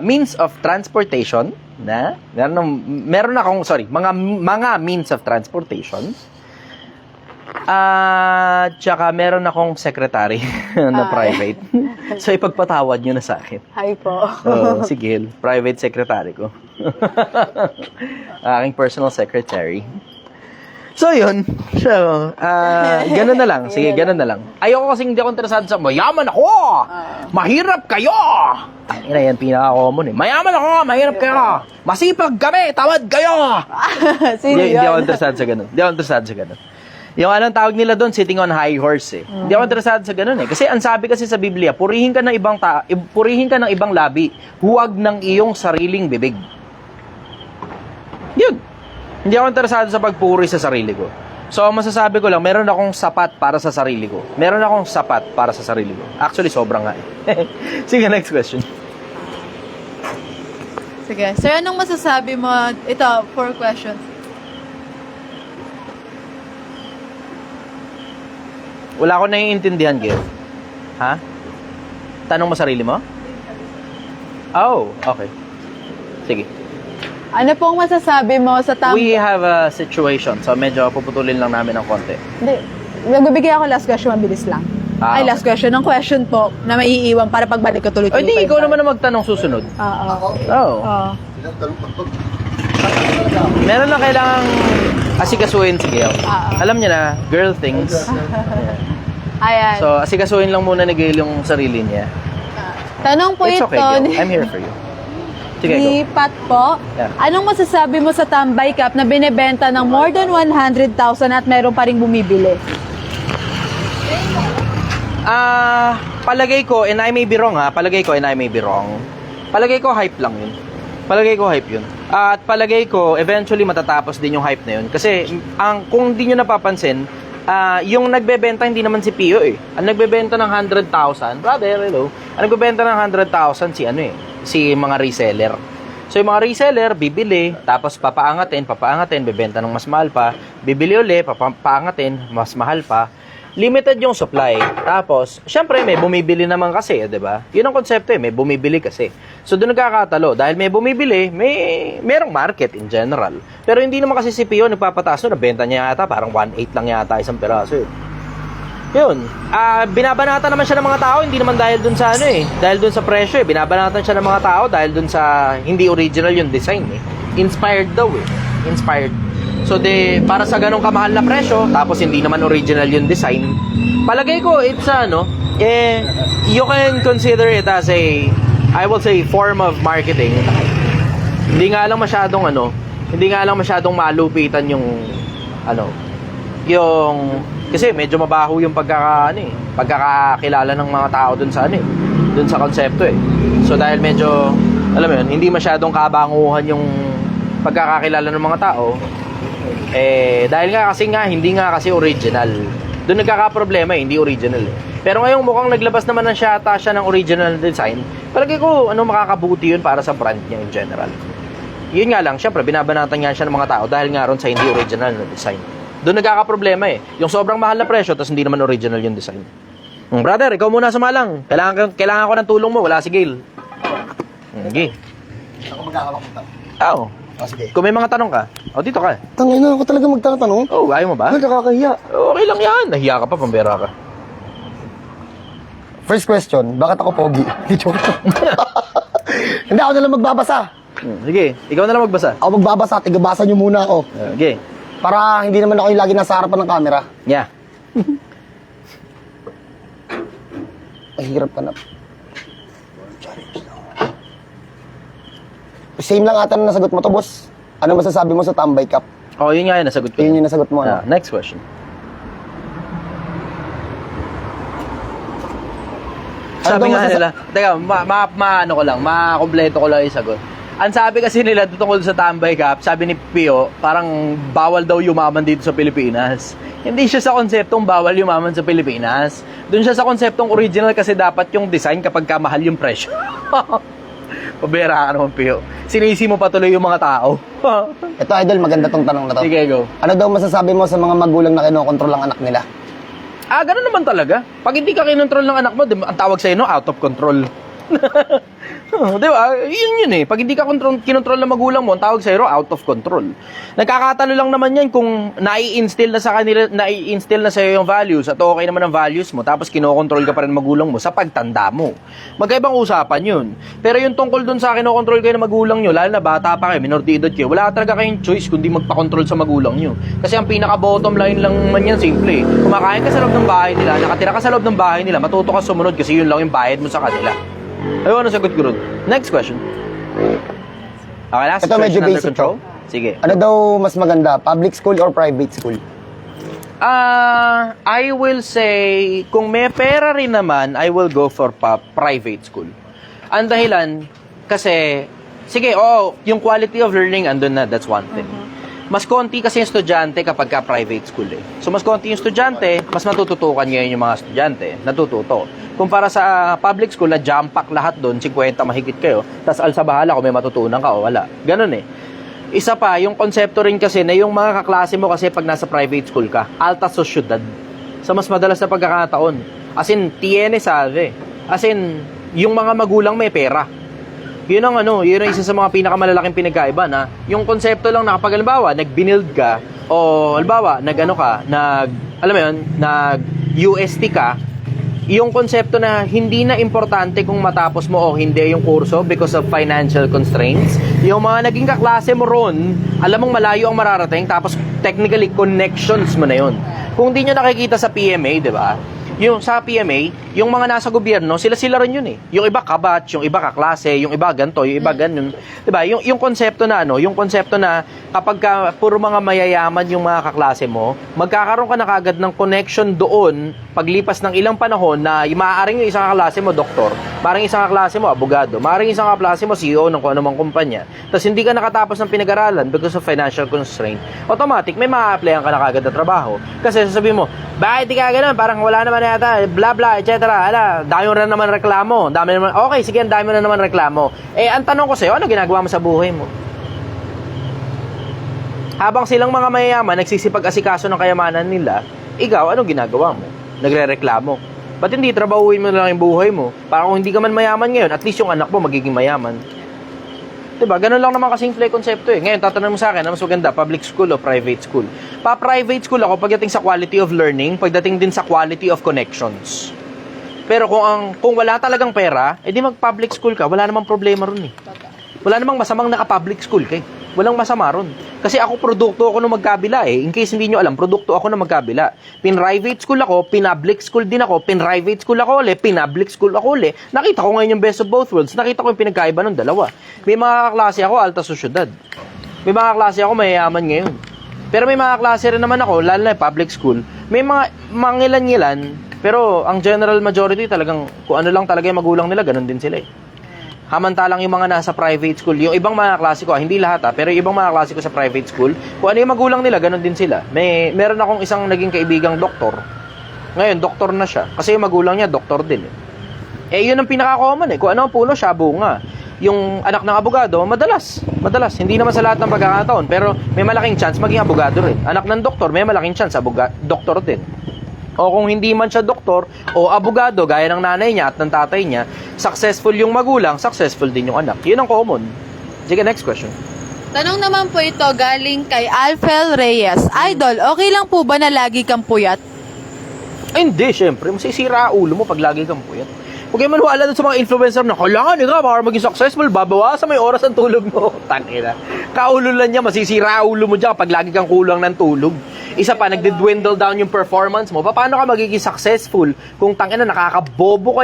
means of transportation meron akong mga means of transportation. Tsaka meron akong secretary na private. So ipagpatawad nyo na sa akin. Hi po. Sige, private secretary ko. Aking personal secretary. So, yun. So, ganun na lang. Sige, ganun na lang. Ayoko kasing hindi ako interesado sa mayaman ako! Mahirap kayo! Ina yan, pinaka-common eh. Mayaman ako! Mahirap kayo! Masipag kami! Tawad kayo! Sino Hindi ako yun? interesado sa ganun. Yung anong tawag nila doon, sitting on high horse eh. Hindi ako interesado sa ganun eh. Kasi ang sabi kasi sa Biblia, purihin ka ng ibang labi, huwag ng iyong sariling bibig. Yun. Hindi ako interesado sa pagpuri sa sarili ko. So, masasabi ko lang, meron akong sapat para sa sarili ko. Actually, sobrang nga eh. Sige, next question. Sige. Sir, anong masasabi mo? Ito, 4 questions. Wala ko naiintindihan, Gil. Ha? Tanong mo sarili mo? Oh, okay. Sige. Ano pong masasabi mo sa We have a situation, so medyo puputulin lang namin ng konti. Hindi. Magbibigay ako last question, mabilis lang. Ah, Ay, okay. last question. Ang question po na maiiwan para pagbalik ko tuloy-tuloy. Ay, di, ikaw naman na magtanong susunod. Oo. Oh. Oo. Meron lang kailangang asikasuhin si Gail. Alam niya na, girl things. Ayan. So, asikasuhin lang muna ni Gail yung sarili niya. Tanong po It's ito okay, Gail. ni I'm here for you. Sige, go. ni Pat po. Yeah. Anong masasabi mo sa Tambay Cup na binebenta ng more than 100,000 at meron pa ring bumibili? Palagay ko, and I may be wrong ha, palagay ko hype lang yun. Palagay ko hype yun. At palagay ko, eventually matatapos din yung hype na yun. Kasi, kung di nyo napapansin, yung nagbebenta hindi naman si Pio eh. Ang nagbebenta ng 100,000, brother, hello. Ang nagbebenta ng 100,000 si mga reseller. So yung mga reseller, bibili, tapos papaangatin, bebenta ng mas mahal pa, bibili uli, papaangatin, mas mahal pa. Limited yung supply. Tapos, syempre may bumibili naman kasi, 'di ba? 'Yun ang konsepto eh, may bumibili kasi. So doon nagkakatalo dahil may bumibili, merong market in general. Pero hindi naman kasi si Pio nagpapataas no, nabenta niya yata parang 1.8 lang yata isang piraso. Yun. Binabanatan naman siya ng mga tao, hindi naman dahil dun sa ano eh. Dahil dun sa presyo eh. Binabanatan siya ng mga tao dahil dun sa hindi original yung design eh. Inspired daw eh. Inspired. So para sa ganong kamahal na presyo, tapos hindi naman original yung design, palagay ko it's you can consider it as I will say, form of marketing. Hindi nga lang masyadong malupitan yung kasi medyo mabaho yung pagkakakilala ng mga tao dun sa dun sa konsepto eh. So dahil medyo, alam mo yun, hindi masyadong kabanguhan yung pagkakakilala ng mga tao, dahil hindi nga kasi original. Doon nagkakaproblema eh, hindi original eh. Pero ngayong mukhang naglabas naman siya ng original design, palagi ko makakabuti yun para sa brand niya in general. Yun nga lang, syempre binabanatan nga siya ng mga tao dahil nga ron sa hindi original na design. Doon nagkakaproblema eh. Yung sobrang mahal na presyo tapos hindi naman original yung design. Brother, ikaw muna sumalang. Kailangan ko ng tulong mo, wala si Gail. Okay. Ako magkakawak ito. Oo. Sige. Kung may mga tanong ka, dito ka. Tangin na, ako talaga magtatanong. Ayaw mo ba? Ay, nakakahiya. Okay lang yan. Nahiya ka pa, pambera ka. First question, bakit ako pogi? Joke. Hindi, ako nalang magbabasa. Sige, ikaw na lang magbasa. Ako magbabasa, tigabasa nyo muna ako. Okay. Para hindi naman ako yung lagi nasa harapan ng camera. Yeah. Mahirap ka na. Same lang ata na nasagot mo to, boss. Ano masasabi mo sa Tambay Cup? Yun nga yun, nasagot ko. Yun yung nasagot mo, ano? Next question. Sabi nga nila, teka, makompleto ko lang yung sagot. Ang sabi kasi nila tungkol sa Tambay Cup, sabi ni Pio, parang bawal daw yumaman dito sa Pilipinas. Hindi siya sa konseptong bawal yumaman sa Pilipinas. Doon siya sa konseptong original kasi dapat yung design kapag kamahal yung presyo. Pabera ka naman, Pio. Sinisi mo patuloy yung mga tao. Ito, idol, maganda tong tanong na to. Sige, go. Ano daw masasabi mo sa mga magulang na kinokontrol ang anak nila? Ganun naman talaga. Pag hindi ka kinontrol ng anak mo, ang tawag sa'yo, out of control. Di ba? Yun eh. Pag hindi ka kinontrol ng magulang mo, ang tawag sa'yo, out of control. Nagkakatalo lang naman yan kung nai-instill na sa'yo yung values at okay naman ang values mo, tapos kinokontrol ka pa rin ng magulang mo sa pagtanda mo. Magkaibang usapan yun. Pero yung tungkol dun sa kinokontrol kayo ng magulang nyo, lalo na bata pa kayo, minor de edad kayo, wala talaga kayong choice kundi magpakontrol sa magulang nyo. Kasi ang pinaka-bottom line lang man yan, simple eh. Kumakain ka sa loob ng bahay nila, nakatira ka sa loob ng bahay nila, matuto ka sumunod kasi yun lang yung bayad mo sa kanila. Ayun, ano sagot ko ron? Next question. Okay, last Ito medyo question under basic control. Sige. Ano daw mas maganda, public school or private school? I will say, kung may pera rin naman, I will go for private school. Ang dahilan, kasi, sige, yung quality of learning, andun na, that's one thing. Mas konti kasi yung estudyante kapag ka private school eh. So, mas konti yung estudyante, mas matututukan ngayon yung mga estudyante. Natututo. Kumpara sa public school na jump pack lahat doon, 50 mahigit kayo, tas alsa bahala kung may matutunan ka o wala. Ganun eh. Isa pa, yung konsepto rin kasi na yung mga kaklase mo kasi pag nasa private school ka, alta sosyudad. Sa mas madalas na pagkakataon. As in, tiene salve. As in, yung mga magulang may pera. Yun ang yun ang isa sa mga pinakamalalaking pinagkaiba na yung konsepto lang na kapag halimbawa nag-build ka o halimbawa alam mo yun, nag-UST ka, yung konsepto na hindi na importante kung matapos mo o hindi yung kurso because of financial constraints. Yung mga naging kaklase mo ron, alam mong malayo ang mararating, tapos technically connections mo na yun. Kung di nyo nakikita sa PMA, di ba? Yung sa PMA, yung mga nasa gobyerno, sila rin yun eh. Yung iba kabatch, yung iba kaklase, yung iba ganto, yung iba ganun. Diba? Yung konsepto na yung konsepto na kapag puro mga mayayaman yung mga kaklase mo, magkakaroon ka na kagad ng connection doon paglipas ng ilang panahon na maaaring yung isang kaklase mo, doktor, maaaring isang kaklase mo, abogado, maaaring isang kaklase mo, CEO ng kung anumang kumpanya. Tapos hindi ka nakatapos ng pinag-aralan because of financial constraint. Automatic, may ma-applyan ka na kagad na trabaho. Kasi sasabihin mo, bakit di ka ganun? Parang wala naman yata, bla bla, etc. Dami mo na naman reklamo. Okay, sige, dami mo na naman reklamo. Ang tanong ko sa'yo, ano ginagawa mo sa buhay mo? Habang silang mga mayayaman, nagsisipag-asikaso ng kayamanan nila, ikaw, ano ginagawa mo? Nagre-reklamo. Ba't hindi trabahuin mo na lang yung buhay mo? Para kung hindi ka man mayaman ngayon, at least yung anak mo magiging mayaman. Diba? Ganun lang naman kasing simple konsepto eh. Ngayon, tatanong mo sa akin, ano mas maganda, public school o private school? Pa-private school ako pagdating sa quality of learning, pagdating din sa quality of connections. Pero kung wala talagang pera, edi mag-public school ka, wala namang problema ron eh. Wala namang masamang naka-public school ka eh. Walang masama ron. Kasi ako, produkto ako ng magkabila eh. In case hindi nyo alam, produkto ako ng magkabila. Pin-private school ako, pin-public school din ako, pin-private school ako ulit, pin-public school ako ulit. Nakita ko ngayon yung best of both worlds. Nakita ko yung pinagkaiba ng dalawa. May mga klase ako, alta sosyudad. May mga klase ako, mayayaman ngayon. Pero may mga klase rin naman ako, lalo na public school. May mga mangilan-ngilan, pero ang general majority talagang, kung ano lang talaga yung magulang nila, ganun din sila eh. Hamantalang yung mga nasa private school, yung ibang mga klase ko, hindi lahat pero yung ibang mga klase ko sa private school, kung ano yung magulang nila, ganun din sila. Meron akong isang naging kaibigang doktor. Ngayon, doktor na siya. Kasi yung magulang niya, doktor din eh. Yun ang pinaka-common eh. Kung ano ang puno, siya bunga. Yung anak ng abogado, madalas. Hindi naman sa lahat ng pagkakataon, pero may malaking chance maging abogado rin. Anak ng doktor, may malaking chance doktor din. O kung hindi man siya doktor o abogado, gaya ng nanay niya at ng tatay niya, successful yung magulang, successful din yung anak. Yun ang common. Sige, next question. Tanong naman po ito galing kay Alfel Reyes. Idol, okay lang po ba na lagi kang puyat? Ay, hindi, syempre. Masisira ulo mo pag lagi kang puyat. Huwag kayo maniwala dun sa mga influencer na kailangan ikaw para maging successful, babawasan mo yung oras ng tulog mo. Tangina. Kaulo lang niya, masisira ulo mo dyan kapag lagi kang kulang ng tulog. Isa pa, nagdi-dwindle down yung performance mo. Paano ka magiging successful kung tangina nakakabobo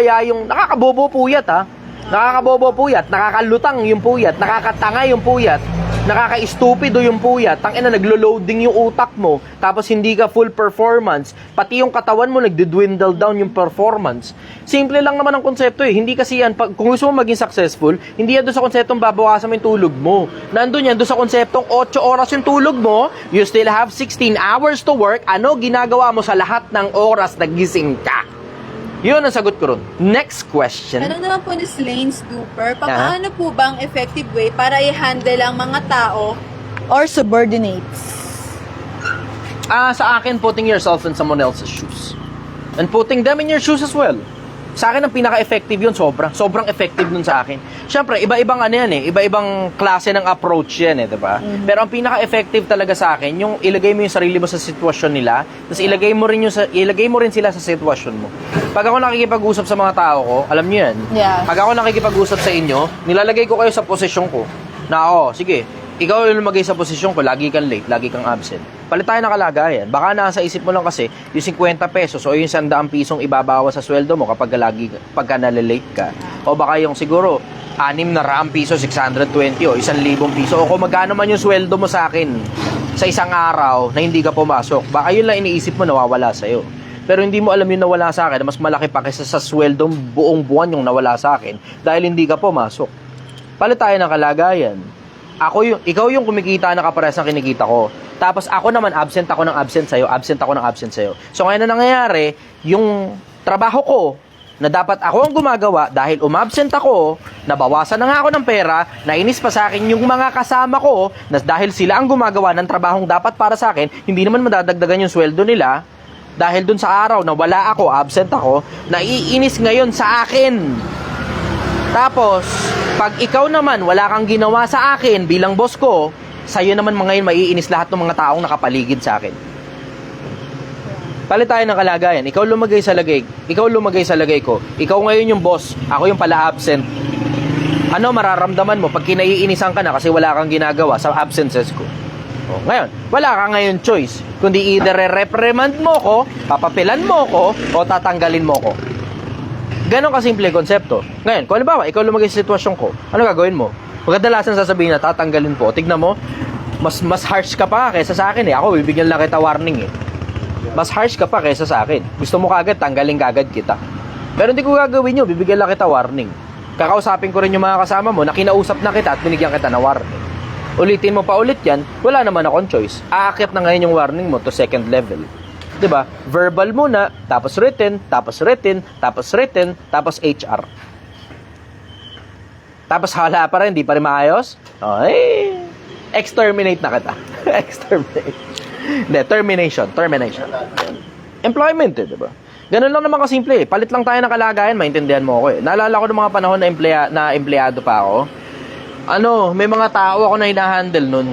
puyat ha? Nakakabobo puyat, nakakalutang yung puyat, nakakatanga yung puyat, nakaka-stupido yung puyat, tangina naglo-loading yung utak mo, tapos hindi ka full performance, pati yung katawan mo nagdi-dwindle down yung performance. Simple lang naman ang konsepto eh. Hindi kasi yan, kung gusto mo maging successful, hindi yan doon sa konseptong babawasan mo yung tulog mo. Nandun yan doon sa konseptong 8 oras yung tulog mo, you still have 16 hours to work, ano ginagawa mo sa lahat ng oras na gising ka? Yun ang sagot ko ron. Next question. Tanong naman po ni Slane's Duper, paano po bang effective way para i-handle ang mga tao or subordinates? Sa akin, putting yourself in someone else's shoes. And putting them in your shoes as well. Sa akin, ang pinaka-effective yun, sobrang effective nun sa akin. Siyempre, iba-ibang iba-ibang klase ng approach yan diba? Mm-hmm. Pero ang pinaka-effective talaga sa akin, yung ilagay mo yung sarili mo sa sitwasyon nila, tapos ilagay mo rin sila sa sitwasyon mo. Pag ako nakikipag-usap sa mga tao ko, alam niyo yan. Yeah. Pag ako nakikipag-usap sa inyo, nilalagay ko kayo sa posisyon ko. Na sige, ikaw yung lumagay sa posisyon ko, lagi kang late, lagi kang absent. Palit tayo ng kalagayan. Baka nasa isip mo lang kasi, yung 50 pesos o yung 100 pisong ibabawas sa sweldo mo pagka nalilate ka. O baka yung siguro, 600 piso, 620 o 1,000 piso. O kung magkano man yung sweldo mo sa akin sa isang araw na hindi ka pumasok, baka yun lang iniisip mo nawawala sa'yo. Pero hindi mo alam yung nawala sa akin na mas malaki pa kaysa sa sweldo buong buwan yung nawala sa akin dahil hindi ka pumasok. Palit tayo ng kalagayan. Ikaw yung kumikita na kapares ng kinikita ko. Tapos ako naman absent ako ng absent sa'yo. So ngayon na nangyayari, yung trabaho ko na dapat ako ang gumagawa dahil umabsent ako, nabawasan na nga ako ng pera, nainis pa sa akin yung mga kasama ko na dahil sila ang gumagawa ng trabahong dapat para sa akin, hindi naman madadagdagan yung sweldo nila dahil dun sa araw na wala ako, absent ako, naiinis ngayon sa akin. Tapos Pag ikaw naman, wala kang ginawa sa akin bilang boss ko, sa'yo naman ngayon maiinis lahat ng mga taong nakapaligid sa akin. Palit tayo ng kalagayan. Ikaw lumagay sa lagay ko. Ikaw ngayon yung boss, ako yung pala absent. Ano mararamdaman mo pag kinaiinisan ka na kasi wala kang ginagawa sa absences ko? O, ngayon, wala ka ngayon choice. Kundi either reprimand mo ko, papapilan mo ko, o tatanggalin mo ko. Ganon kasimple konsepto. Ngayon, kung halimbawa, ikaw lumagay sa sitwasyon ko, ano gagawin mo? Pagkadalasan sasabihin na tatanggalin po. Tignan mo, mas harsh ka pa kaysa sa akin eh. Ako, bibigyan lang kita warning eh. Mas harsh ka pa kaysa sa akin. Gusto mo kagad, tanggalin kagad kita. Pero hindi ko gagawin yun, bibigyan lang kita warning. Kakausapin ko rin yung mga kasama mo na kinausap na kita at binigyan kita na warning. Ulitin mo pa ulit yan, wala naman akong choice. Aakyat na ngayon yung warning mo to second level. 'Di ba? Verbal muna, tapos written, tapos written, tapos written, tapos HR. Tapos hala pa rin, hindi pa rin maayos. Ay, exterminate na kita. Exterminate. Hindi, termination. Employment, di ba? Ganun lang naman kasimple eh. Palit lang tayo ng kalagayan, maintindihan mo ako eh. Naalala ko ng mga panahon na empleyado pa ako. May mga tao ako na hinahandle nun.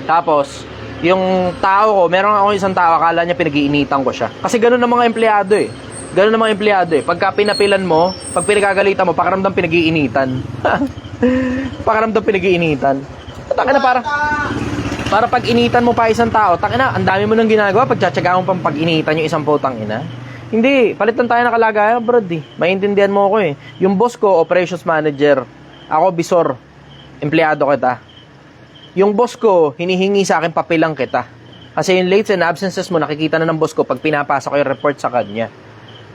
Tapos, yung tao ko, meron ako isang tao, akala niya pinag-iinitan ko siya. Kasi ganun ng mga empleyado eh. Pagka pinapilan mo, pag pinagagalitan mo, pakiramdam pinag-iinitan. Tangina para pag initan mo pa isang tao, tangina, ang dami mo nang ginagawa, pagtsatsagaan mo pang pag-initan yung isang putang ina. Hindi, palitan tayo ng kalagayan, bro, maintindihan mo ako eh. Yung boss ko, operations manager. Ako, bisor. Empleyado kita. Yung boss ko, hinihingi sa akin papilang kita. Kasi yung lates and absences mo, nakikita na ng boss ko pag pinapasa ko yung report sa kanya.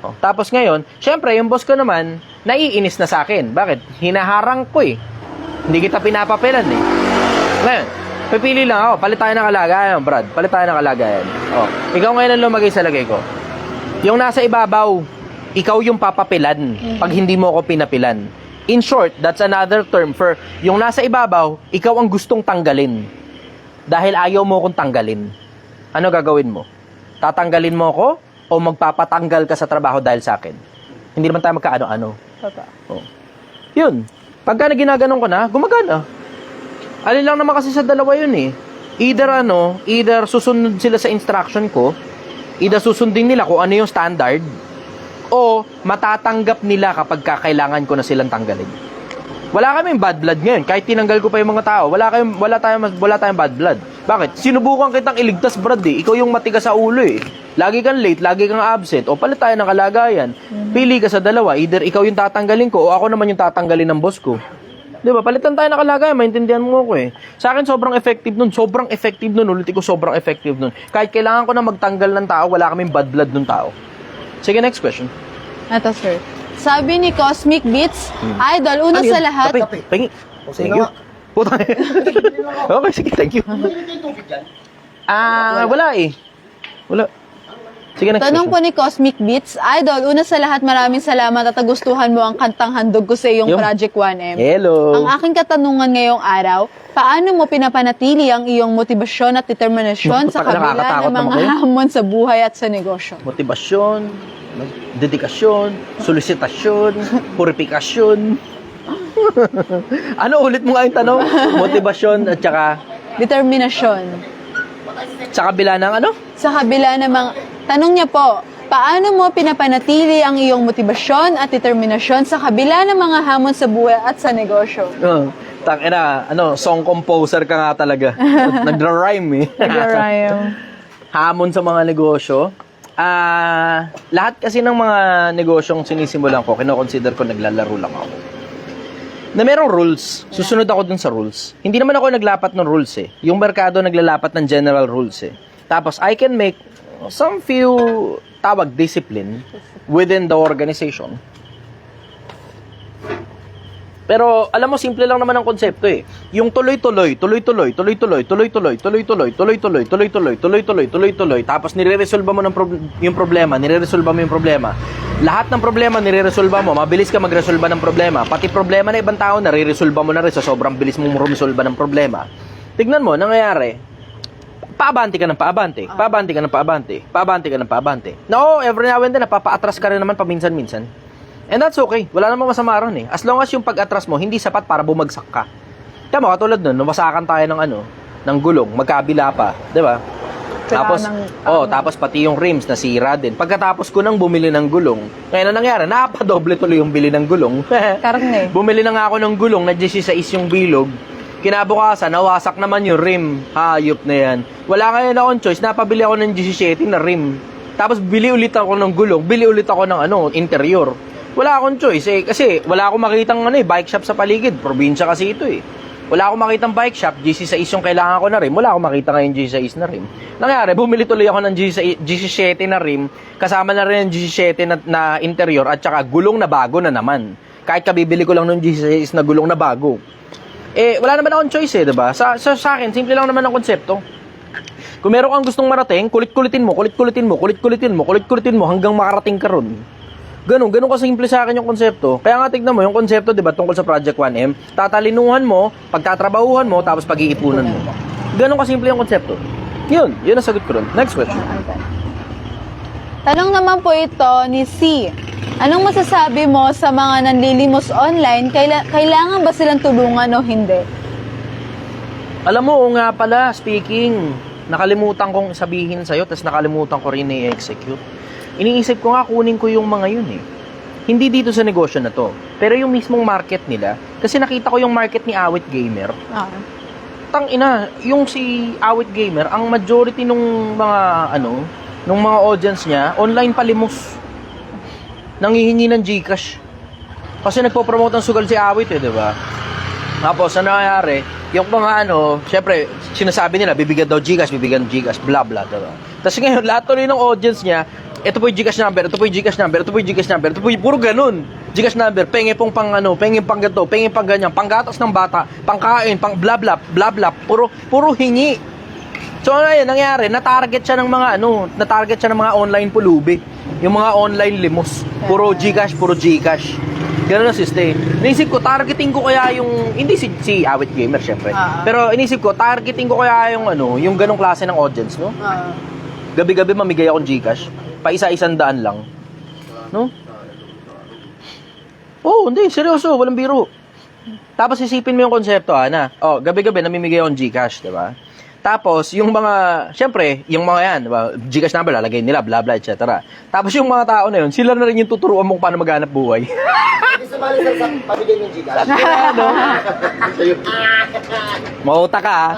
Oh, tapos ngayon, syempre, yung boss ko naman, naiinis na sa akin. Bakit? Hinaharang ko eh. Hindi kita pinapapilan eh. Ngayon, pipili lang ako. Palit tayo ng kalagayan, Brad. Oh, ikaw ngayon ang lumagay sa lagay ko. Yung nasa ibabaw, ikaw yung papapilan pag hindi mo ako pinapilan. In short, that's another term for yung nasa ibabaw, ikaw ang gustong tanggalin. Dahil ayaw mo akong tanggalin. Ano gagawin mo? Tatanggalin mo ako o magpapatanggal ka sa trabaho dahil sa akin? Hindi naman tayo magkaano-ano. Oh. Yun. Pagka ginaganon ko na, gumagana. Alin lang naman kasi sa dalawa yun eh. Either susunod sila sa instruction ko, either susundin nila kung ano yung standard, o matatanggap nila kapag kailangan ko na silang tanggalin. Wala kaming bad blood ngayon. Kahit tinanggal ko pa yung mga tao, wala tayong bad blood. Bakit? Sinubukan kitang iligtas, Brad eh. Ikaw yung matigas sa ulo eh. Lagi kang late, lagi kang absent. O palit tayo ng kalagayan. Pili ka sa dalawa. Either ikaw yung tatanggalin ko o ako naman yung tatanggalin ng boss ko. Di ba? Palitan tayo ng kalagayan. Maintindihan mo ako eh. Sa akin, sobrang effective nun. Ulitin ko, sobrang effective nun. Kahit kailangan ko na magtanggal ng tao, wala kaming bad blood ng tao. Sige, next question. Ito, sir. Sabi ni Cosmic Beats, Idol, una sa lahat... Kape. Pengi. Thank you. Puta. Okay, sige, thank you. Wala eh. Wala. Sige, next Tanong question. po ni Cosmic Beats, Idol, una sa lahat, maraming salamat at nagustuhan mo ang kantang handog ko sa iyong Yung- Project 1M. Hello. Ang aking katanungan ngayong araw, paano mo pinapanatili ang iyong motibasyon at determinasyon sa Putang ina, kabila nakakatakot ng mga naman kayo. hamon sa buhay at sa negosyo? Motivasyon, dedikasyon, solicitasyon, purifikasyon. Ano ulit mo nga yung tanong? Motivasyon at saka Determinasyon. sa kabila ng ano? Sa kabila ng mga... Tanong niya po, paano mo pinapanatili ang iyong motibasyon at determinasyon sa kabila ng mga hamon sa buhay at sa negosyo? Tangina, song composer ka nga talaga. Nagra-rhyme eh. Nag-rhyme. Hamon sa mga negosyo. Lahat kasi ng mga negosyong sinisimulan ko, kino-consider ko naglalaro lang ako. Na merong rules. Susunod ako dun sa rules. Hindi naman ako naglapat ng rules eh. Yung merkado naglalapat ng general rules eh. Tapos, I can make some few tawag discipline within the organization. Pero, alam mo, simple lang naman ang konsepto eh. Yung tuloy-tuloy, tapos nire-resolve mo yung problema. Lahat ng problema, nire-resolve mo. Mabilis ka magresolba ng problema. Pati problema na ibang tao, nare-resolve mo na rin sa sobrang bilis mong resolba ng problema. Tignan mo, nangyayari, paabante ka ng paabante. No, every now and then, napapa-atras ka rin naman paminsan-minsan. And that's okay. Wala namang masama ron eh. As long as yung pag-atras mo, hindi sapat para bumagsak ka. Tama, katulad nun, nawasakan tayo ng ng gulong, magkabila pa. Diba? Tapos, tapos pati yung rims nasira din. Pagkatapos ko nang bumili ng gulong, ngayon na nangyari, napadoble tuloy yung bili ng gulong. Karne. Bumili na nga ako ng gulong, na 16 yung bilog. Kinabukasan, nawasak naman yung rim. Hayop na yan. Wala ngayon akong choice, napabili ako ng 17 na rim. Tapos bili ulit ako ng gulong, bili ulit ako ng interior. Wala akong choice eh, kasi wala akong makitang bike shop sa paligid. Probinsya kasi ito eh. Wala akong makitang bike shop, GC6 yung kailangan ko na rim. Wala akong makita ngayon GC6 na rim. Nangyari, bumili tuloy ako ng GC7 na rim, kasama na rin yung GC7 na interior at saka gulong na bago na naman. Kahit kabibili ko lang ng GC6 na gulong na bago. Eh, wala naman akong choice eh, diba? Sa akin, simple lang naman ang konsepto. Kung meron kang gustong marating, kulit-kulitin mo hanggang makarating ka ron. Ganun kasimple sa akin yung konsepto. Kaya nga tignan mo, yung konsepto, di ba, tungkol sa Project 1M, tatalinuhan mo, pagtatrabahuhan mo, tapos pag-iipunan mo. Ganun kasimple yung konsepto. Yun ang sagot ko ron. Next question. Tanong naman po ito ni C. Anong masasabi mo sa mga nanlilimos online? Kailangan ba silang tulungan o hindi? Alam mo, nga pala, speaking, nakalimutan kong sabihin sa'yo, tapos nakalimutan ko rin i-execute. Iniisip ko nga, kunin ko yung mga yun eh. Hindi dito sa negosyo na to, pero yung mismong market nila, kasi nakita ko yung market ni Awit Gamer. Tangina, yung si Awit Gamer, ang majority nung mga nung mga audience niya, online palimos. Nanghihingi ng GCash. Kasi nagpo-promote ng sugal si Awit eh, di ba? Tapos, ano nangyari? Yung mga syempre, sinasabi nila, bibigyan daw GCash, blah blah, diba? Tapos ngayon, lahat tuloy ng audience niya, ito po yung GCash number, ito po yung GCash number, ito po yung GCash number, ito po yung puro ganun. GCash number, penge pong penge pang ganito, penge pang ganyan, panggatas ng bata, pangkain, pang blah blah, puro hingi. So ano yun, nangyari, natarget siya ng mga online pulubi. Yung mga online limos. Puro GCash. Ganun ang system. Inisip ko, targeting ko kaya yung, hindi si Awit Gamer, syempre. Pero inisip ko, targeting ko kaya yung ganong klase ng audience, no? Gabi-gabi mamigay akong GCash. Pa isa-100 lang. No? Oh, hindi, seryoso, walang biro. Tapos isipin mo yung konsepto, gabi-gabi namimigay akong GCash, di ba? Tapos, yung mga, syempre, yung mga yan, diba? GCash number, lalagay nila, blah, blah, etc. Tapos yung mga tao na yun, sila na rin yung tuturuan mo kung paano maghanap buhay. Hindi sumali sa pamigay ng Gcash. Mauta ka, ha?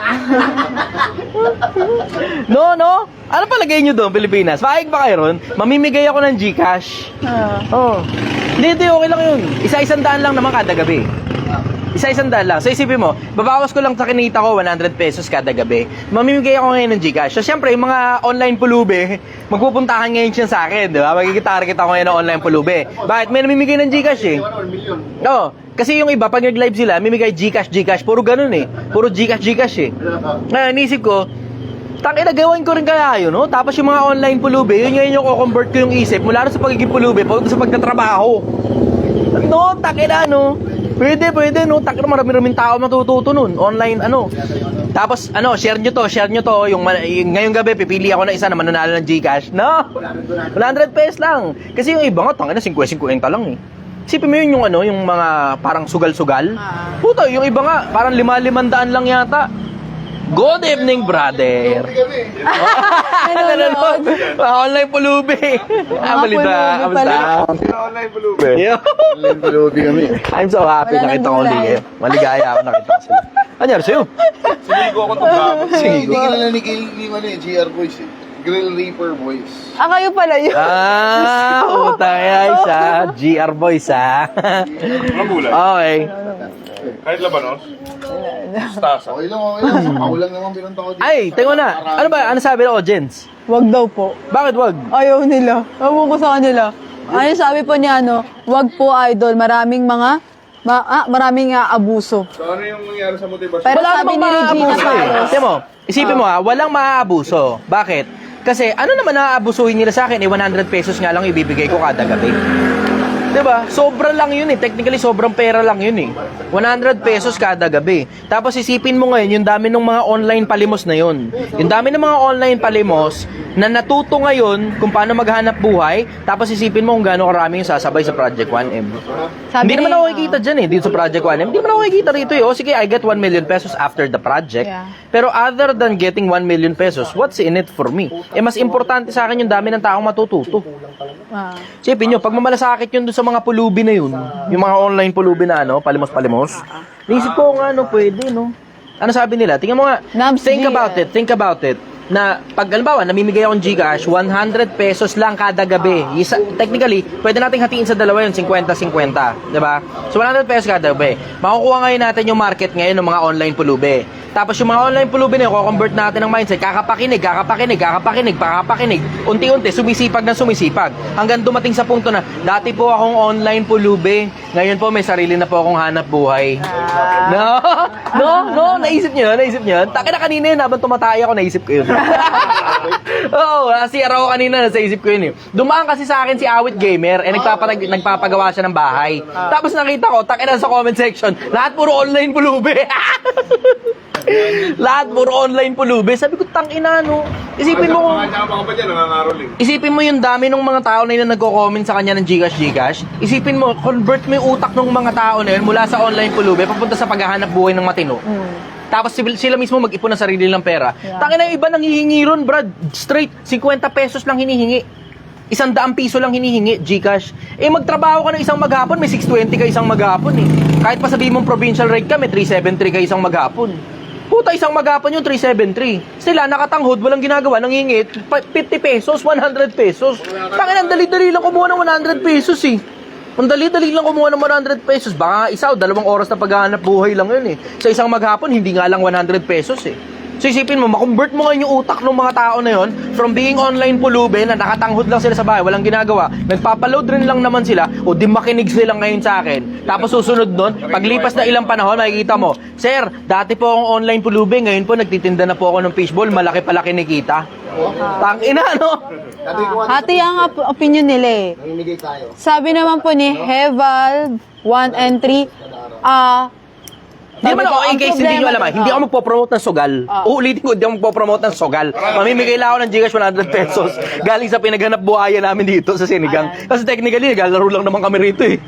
No? Ano palagay nyo doon, Pilipinas? Paig ba kayo ron? Mamimigay ako ng GCash. Hindi, okay lang yun. Isa-100 lang naman kada gabi. Isa-100 lang. So isipin mo, babawas ko lang sa kinita ko 100 pesos kada gabi. Mamimigay ako ngayon ng GCash. So syempre, yung mga online pulubi, magpupuntahan ngayon siya sa akin, di ba? Magkikitarget ako ngayon ng online pulubi. Bakit? May namimigay ng GCash eh. Oo. Kasi yung iba, pag nag-live sila, mamimigay GCash. Puro ganun eh. Puro GCash eh. Ngayon, inisip ko, gawin ko rin kaya yun, no? Tapos yung mga online pulubi, yun ngayon yung ko-convert ko yung isip mula sa pagiging pulubi, sa pagtatrabaho. No, no? Pwede, no? Marami-raming tao matututo nun. Online, Tapos, share nyo to. Yung ngayong gabi, pipili ako na isa na mananalo ng GCash. No? 100 pesos lang. Kasi yung iba nga, 50-50 lang eh. Isipin mo yun yung mga parang sugal-sugal. Puta, yung iba nga, parang 500 lang yata. Good evening, brother. Nanonood. Online pulubi. Balita. Online pulubi. Online pulubi kami. I'm so happy Wala nakita nang ko gulay. ulit. Maligaya ako nakita ko sila. Anyari sa'yo? Sinigo ako itong gamit. Sinigo. Hindi kilala ni GR Boys eh. Grill Reaper Boys. Kayo pala yun. Utay sa GR Boys, ha? Mga gulay. Okay. Kahit labanos. Mustasa. Okay lang. Ako lang naman pinunta ko dito. Ay, tingnan na. Ano ba? Ano sabi ng audience? Wag daw po. Bakit wag? Ayaw nila. Ewan ko sa kanila. Ano sabi po niya, wag po idol. Maraming abuso. So ano yung nangyari sa motivasyon? Pero Wala sabi namang ni Regina maaabuso eh. Palos, Tingnan mo, isipin mo walang maaabuso. Bakit? Kasi ano naman naaabusuhin nila sa akin, 100 pesos nga lang ibibigay ko kada gabi. Diba? Sobra lang yun eh. Technically, sobrang pera lang yun eh. 100 pesos kada gabi. Tapos isipin mo ngayon, yung dami ng mga online palimos na yun. Yung dami ng mga online palimos na natuto ngayon kung paano maghanap buhay. Tapos isipin mo kung gaano karami yung sasabay sa Project 1M. Hindi naman ako kikita dyan eh, dito sa Project 1M. Hindi naman ako kikita rito eh. O sige, I get 1 million pesos after the project. Yeah. Pero other than getting 1 million pesos, what's in it for me? Eh, mas importante sa akin yung dami ng taong matututo. Sipin nyo, pag mamalasakit yun doon sa mga pulubi na yun, yung mga online pulubi na ano, palimos-palimos, naisip ko nga ano, pwede, no? Ano sabi nila? Tingnan mo nga, Nams think G, about it, na pag, halimbawa, namimigay akong Gcash, 100 pesos lang kada gabi. Technically, pwede nating hatiin sa dalawa yun, 50-50, diba? So, 100 pesos kada gabi. Makukuha ngayon natin yung market ngayon ng mga online pulubi. Tapos yung mga online pulubi na yun, convert natin ng mindset, kakapakinig, unti-unti, sumisipag na sumisipag. Hanggang dumating sa punto na, dati po akong online pulubi, ngayon po may sarili na po akong hanap buhay. No, naisip nyo yun? Taki na kanina yun, habang tumataya ako, naisip ko yun. Oo, nasira ako kanina, nasa isip ko yun eh. Dumaan kasi sa akin si Awit Gamer, nagpapagawa siya ng bahay. Tapos nakita ko, taki na sa comment section, lahat puro online pulubi. Lahat puro online pulubi. Sabi ko, tangina, no? Isipin mo kung... Isipin mo yung dami ng mga tao na yun na nagko-comment sa kanya ng Gcash. Isipin mo, convert mo yung utak ng mga tao na yun mula sa online pulubi papunta sa paghahanap buhay ng matino. Tapos sila mismo mag-ipon ng sarili ng pera. Tangina, yung iba nang hihingi ron, Brad. Straight, 50 pesos lang hinihingi. 100 piso lang hinihingi, Gcash. Eh, magtrabaho ka ng isang maghapon, may 620 ka isang maghapon eh. Kahit pa sabihin mong provincial rate ka, may 373 ka isang maghapon. Puta, isang maghapon yung 373. Sila, nakatanghod, walang ginagawa, nangingit, 50 pesos, 100 pesos. Tangin, ang dali-dali lang kumuha ng 100 pesos eh. Ang dali-dali lang kumuha ng 100 pesos. Baka isa o 2 oras na paghahanap buhay lang yun eh. Sa isang maghapon, hindi nga lang 100 pesos eh. So isipin mo, makonvert mo ngayon yung utak ng mga tao na yon from being online pulubi na nakatanghod lang sila sa bahay, walang ginagawa, nagpapaload rin lang naman sila, o di makinig sila ngayon sa akin. Tapos susunod nun, paglipas na ilang panahon, makikita mo, Sir, dati po akong online pulubi, ngayon po nagtitinda na po ako ng fishball, malaki pala kinikita. Tangina, no? Hati ang opinion nila eh. Sabi naman po ni Heval 1 and 3, Hindi naman ako, in case hindi nyo alam, hindi ako magpo-promote ng sugal. Uulitin ko, hindi ako magpo-promote ng sugal. Mamimigay lang ako ng Gcash 100 pesos galing sa pinaghanap buhayan namin dito sa Sinigang. Kasi technically, naglalaro lang naman kami rito eh.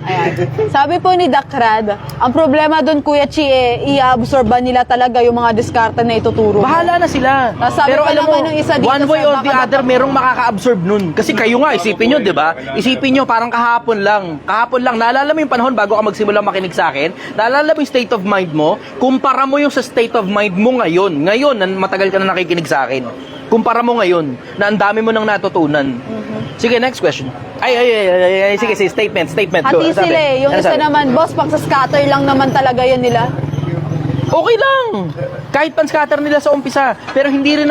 Ayan. Sabi po ni Dakrad, ang problema doon, Kuya Chi, i-absorban nila talaga yung mga diskarte na ituturo mo. Bahala na sila. Sabi Pero pa alam mo, naman nung isa dito one way sa or the baka- other, merong makaka-absorb nun. Kasi kayo nga, isipin nyo, di ba? Isipin nyo, parang kahapon lang. Naalala mo yung panahon bago ka magsimula makinig sa akin? Naalala mo yung state of mind mo? Kumpara mo yung sa state of mind mo ngayon. Ngayon, na matagal ka na nakikinig sa akin. Kumpara mo ngayon, na ang dami mo nang natutunan. Sige, next question. Sige, statement. Go. Hati sila eh. Yung Ano isa sabi? naman, boss, pang sa scatter lang naman talaga yun nila. Okay lang. Kahit pan-scatter nila sa umpisa. Pero hindi rin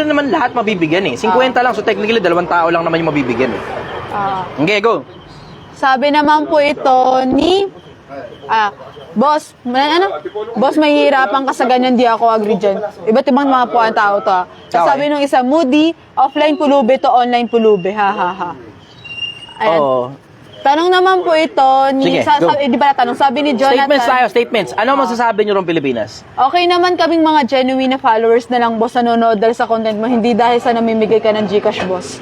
naman lahat mabibigyan eh. 50 lang. So technically, 2 tao lang naman yung mabibigyan eh. Okay, go. Sabi naman po ito ni... boss, boss, mahihirapan ka sa ganyan, di ako agree dyan. Iba't ibang mga po ang tao to. Okay. Sabi nung isa, Moody, offline pulubi to online pulubi, ha. Ayan. Oo. Tanong naman po ito ni... Sige, go. Di ba natanong? Sabi ni Jonathan... Statements tayo, statements. Ano masasabi nyo ron Pilipinas? Okay naman kaming mga genuine na followers na lang, boss, nanonood dahil sa content mo, hindi dahil sa namimigay ka ng Gcash, boss.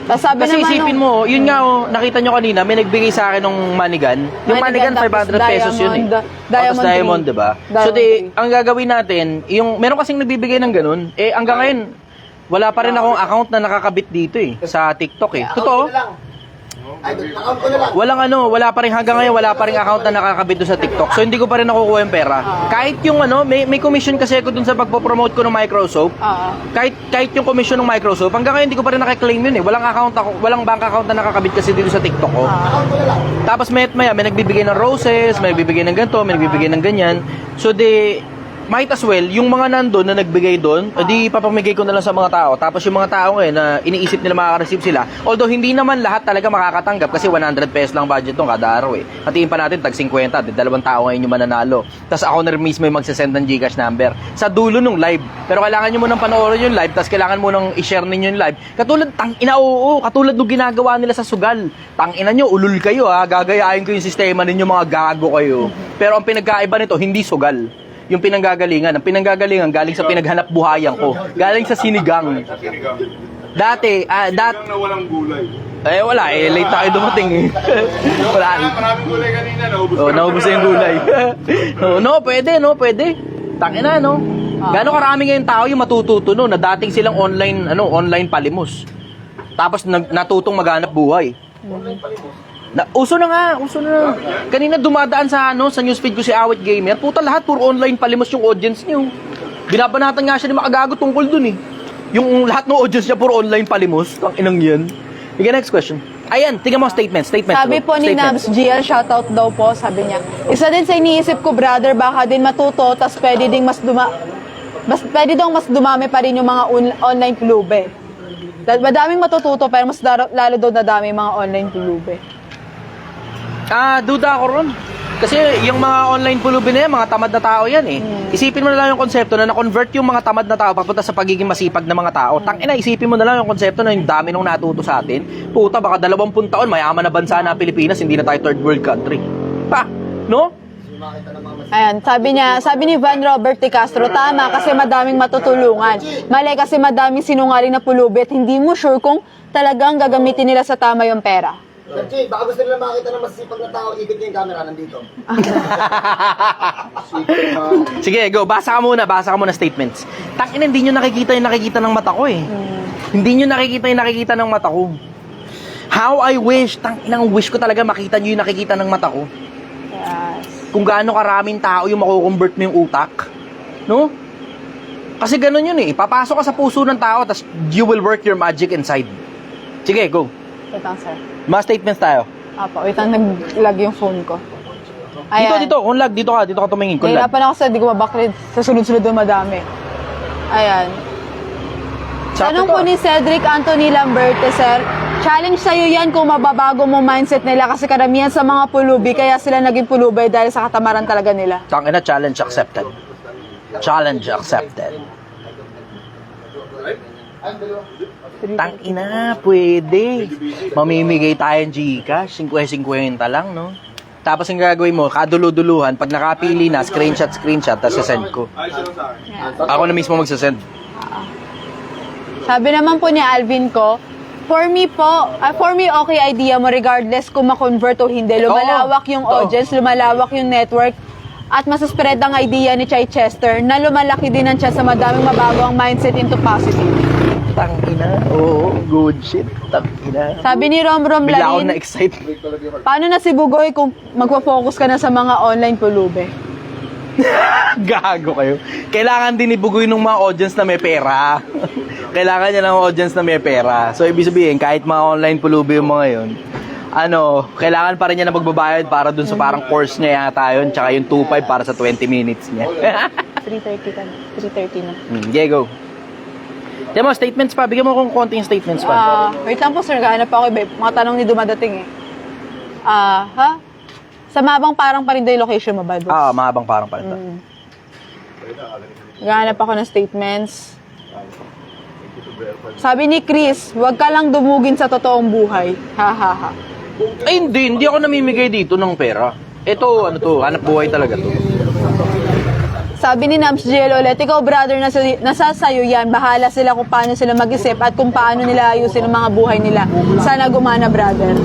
Tapos sabi Kasi naman isipin mo, yun nga, nakita nyo kanina, may nagbigay sa akin ng Manigan. Yung Manigan, Manigan, 500 pesos yun eh. Tapos Diamond, diba? So, ang gagawin natin, meron kasing nagbibigay ng ganun, hanggang ngayon, wala pa rin akong account na nakakabit dito eh, sa TikTok eh. Totoo? Account ko na lang. Wala pa rin hanggang ngayon, wala pa rin account na nakakabit doon sa TikTok. So hindi ko pa rin nakukuha yung pera. Kahit yung may commission kasi ako doon sa pagpo-promote ko ng Microsoft. Kahit yung commission ng Microsoft, hanggang ngayon hindi ko pa rin naka-claim yun eh. Walang bank account na nakakabit kasi dito sa TikTok ko. Tapos may nagbibigay ng roses, may nagbibigay ng ganito, may nagbibigay ng ganyan. So might as well, yung mga nandun na nagbigay doon, edi papamigay ko na lang sa mga tao. Tapos yung mga tao ngayon na iniisip nila makaka-receive sila, although hindi naman lahat talaga makakatanggap kasi 100 pesos lang budget nung kada araw eh. Hatiin pa natin, tag 50, di 2 tao ngayon yung mananalo. Tapos ako na rin mismo yung magsasend ng Gcash number sa dulo nung live. Pero kailangan nyo munang panoorin yung live, tapos kailangan mo nang i-share ninyo yung live. Katulad, katulad nung ginagawa nila sa sugal. Tangina nyo, ulul kayo ha, gagayain ko yung sistema ninyo, mga gago kayo. Pero ang pinagkaiba nito, hindi sugal. Yung pinanggagalingan. Ang pinanggagalingan galing sa pinaghanap buhayan ko. Galing sa sinigang. Sinigang. Dati, Sinigang na walang gulay. wala eh. Late na kayo dumating eh. Wala. Maraming gulay kanina, naubos Oh, naubos na yung gulay. Pwede. Tangina, no? Gano'ng karami ngayong tao yung matututo no, na dating silang online palimos. Tapos natutong maghanap buhay. Uso na. Kanina dumadaan sa sa newsfeed ko si Awit Gamer. Puta lahat puro online palimos yung audience niyo. Binabanatan nga siya ni Makagago tungkol dun eh. Yung lahat ng audience niya puro online palimos. Ang inang yan. Okay, next question. Ayan, tingnan mo statement. Sabi po ni Nabs GL, shoutout daw po, sabi niya. Isa din sa iniisip ko, brother, baka din matuto, tas pwede ding mas dumami pa rin yung mga online klube. Madaming matututo, pero mas lalo daw nadami yung mga online klube. Duda ako ron. Kasi yung mga online pulubi na yan, mga tamad na tao yan eh. Isipin mo na lang yung konsepto na na-convert yung mga tamad na tao papunta sa pagiging masipag na mga tao. Tangina, isipin mo na lang yung konsepto na yung dami nung natuto sa atin. Puta, baka 20 taon, mayaman na bansa na Pilipinas, hindi na tayo third world country. Pa, no? Ayan, sabi ni Van Robert T. Castro, tama kasi madaming matutulungan. Mali kasi madaming sinungaling na pulubi at hindi mo sure kung talagang gagamitin nila sa tama yung pera. Sir Jay, baka gusto nila makita ng masisipag na tao, ikot niya yung camera nandito. Sige, go. Basa ka muna statements. Tangina, hindi nyo nakikita yung nakikita ng mata ko eh. Hindi nyo nakikita yung nakikita ng mata ko. How I wish, tangina, wish ko talaga makita nyo yung nakikita ng mata ko. Yes. Kung gaano karaming tao yung makukonvert mo yung utak. No? Kasi ganun yun eh. Papasok ka sa puso ng tao, tapos you will work your magic inside. Sige, go. Wait lang, sir. Mga statements tayo. Apo, wait lang, nag-lag yung phone ko. Ayan. Dito, kung lag, dito ka tumingin. Kung lag. Nahirapan ako sa di ko mabaklit. Sa sunod-sunod na madami. Ayan. Tanong po ni Cedric Anthony Lamberte, sir. Challenge sa'yo yan kung mababago mo mindset nila kasi karamihan sa mga pulubi kaya sila naging pulubay dahil sa katamaran talaga nila. Tangina, challenge accepted. Challenge accepted. Tangina, pwede. Mamimigay tayong Gcash, 50-50 lang, no? Tapos yung gagawin mo, kadulu-duluhan, pag nakapili na, screenshot, tapos sasend ko. Ako na mismo magsasend. Sabi naman po ni Alvin ko, for me okay idea mo regardless kung ma-convert o hindi. Lumalawak yung audience, lumalawak yung network, at masaspread ang idea ni Chai Chester na lumalaki din ang chance sa madaming mabago ang mindset into positive. Tangina, oo, good shit. Tangina. Sabi ni Romrom Bigla ako Larin, na-excite. paano na si Bugoy kung magpo-focus ka na sa mga online pulube? Gago kayo. Kailangan din ibugoy ng mga audience na may pera. Kailangan niya ng audience na may pera. So, ibig sabihin, kahit mga online pulubi yung mga yun, kailangan pa rin niya na magbabayad para dun sa parang course niya yata yun, tsaka yung 2.5 para sa 20 minutes niya. 3:30 na. Diego. Diyan mo, statements pa. Bigyan mo kung konting statements pa. Wait lang po, sir. Gahanap ako. Mga tanong ni dumadating eh. Sa Mabang parang pa rin daw yung location mo, bad boss? Mahabang parang pala. Gahanap ako ng statements. Sabi ni Chris, huwag ka lang dumugin sa totoong buhay. Ha. Ay, hindi ako namimigay dito ng pera. Ito, hanap buhay talaga to. Sabi ni Nams GL ulit, ikaw brother, nasa sayo yan. Bahala sila kung paano sila mag-isip at kung paano nila ayusin ang mga buhay nila. Sana gumana, brother.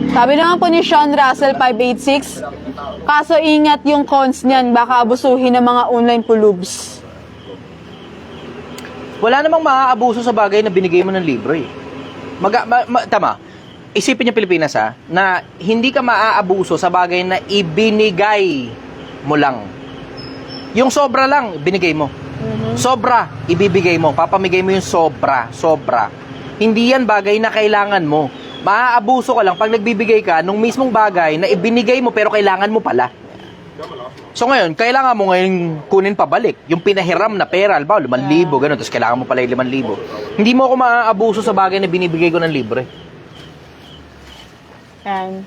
Sabi naman po ni Sean Russell 586, kaso ingat yung cons niyan, baka abusuhin ng mga online pulubs. Wala namang maaabuso sa bagay na binigay mo ng libre. Tama. Isipin niyo Pilipinas na hindi ka maaabuso sa bagay na ibinigay mo lang. Yung sobra lang, binigay mo. Sobra, ibibigay mo. Papamigay mo yung sobra. Hindi yan bagay na kailangan mo. Maaabuso ka lang pag nagbibigay ka nung mismong bagay na ibinigay mo pero kailangan mo pala. So ngayon, kailangan mo ngayon kunin pabalik. Yung pinahiram na pera, alba, 5,000, gano'n, tapos kailangan mo pala yung 5,000. Hindi mo ako maaabuso sa bagay na binibigay ko ng libre. Yan.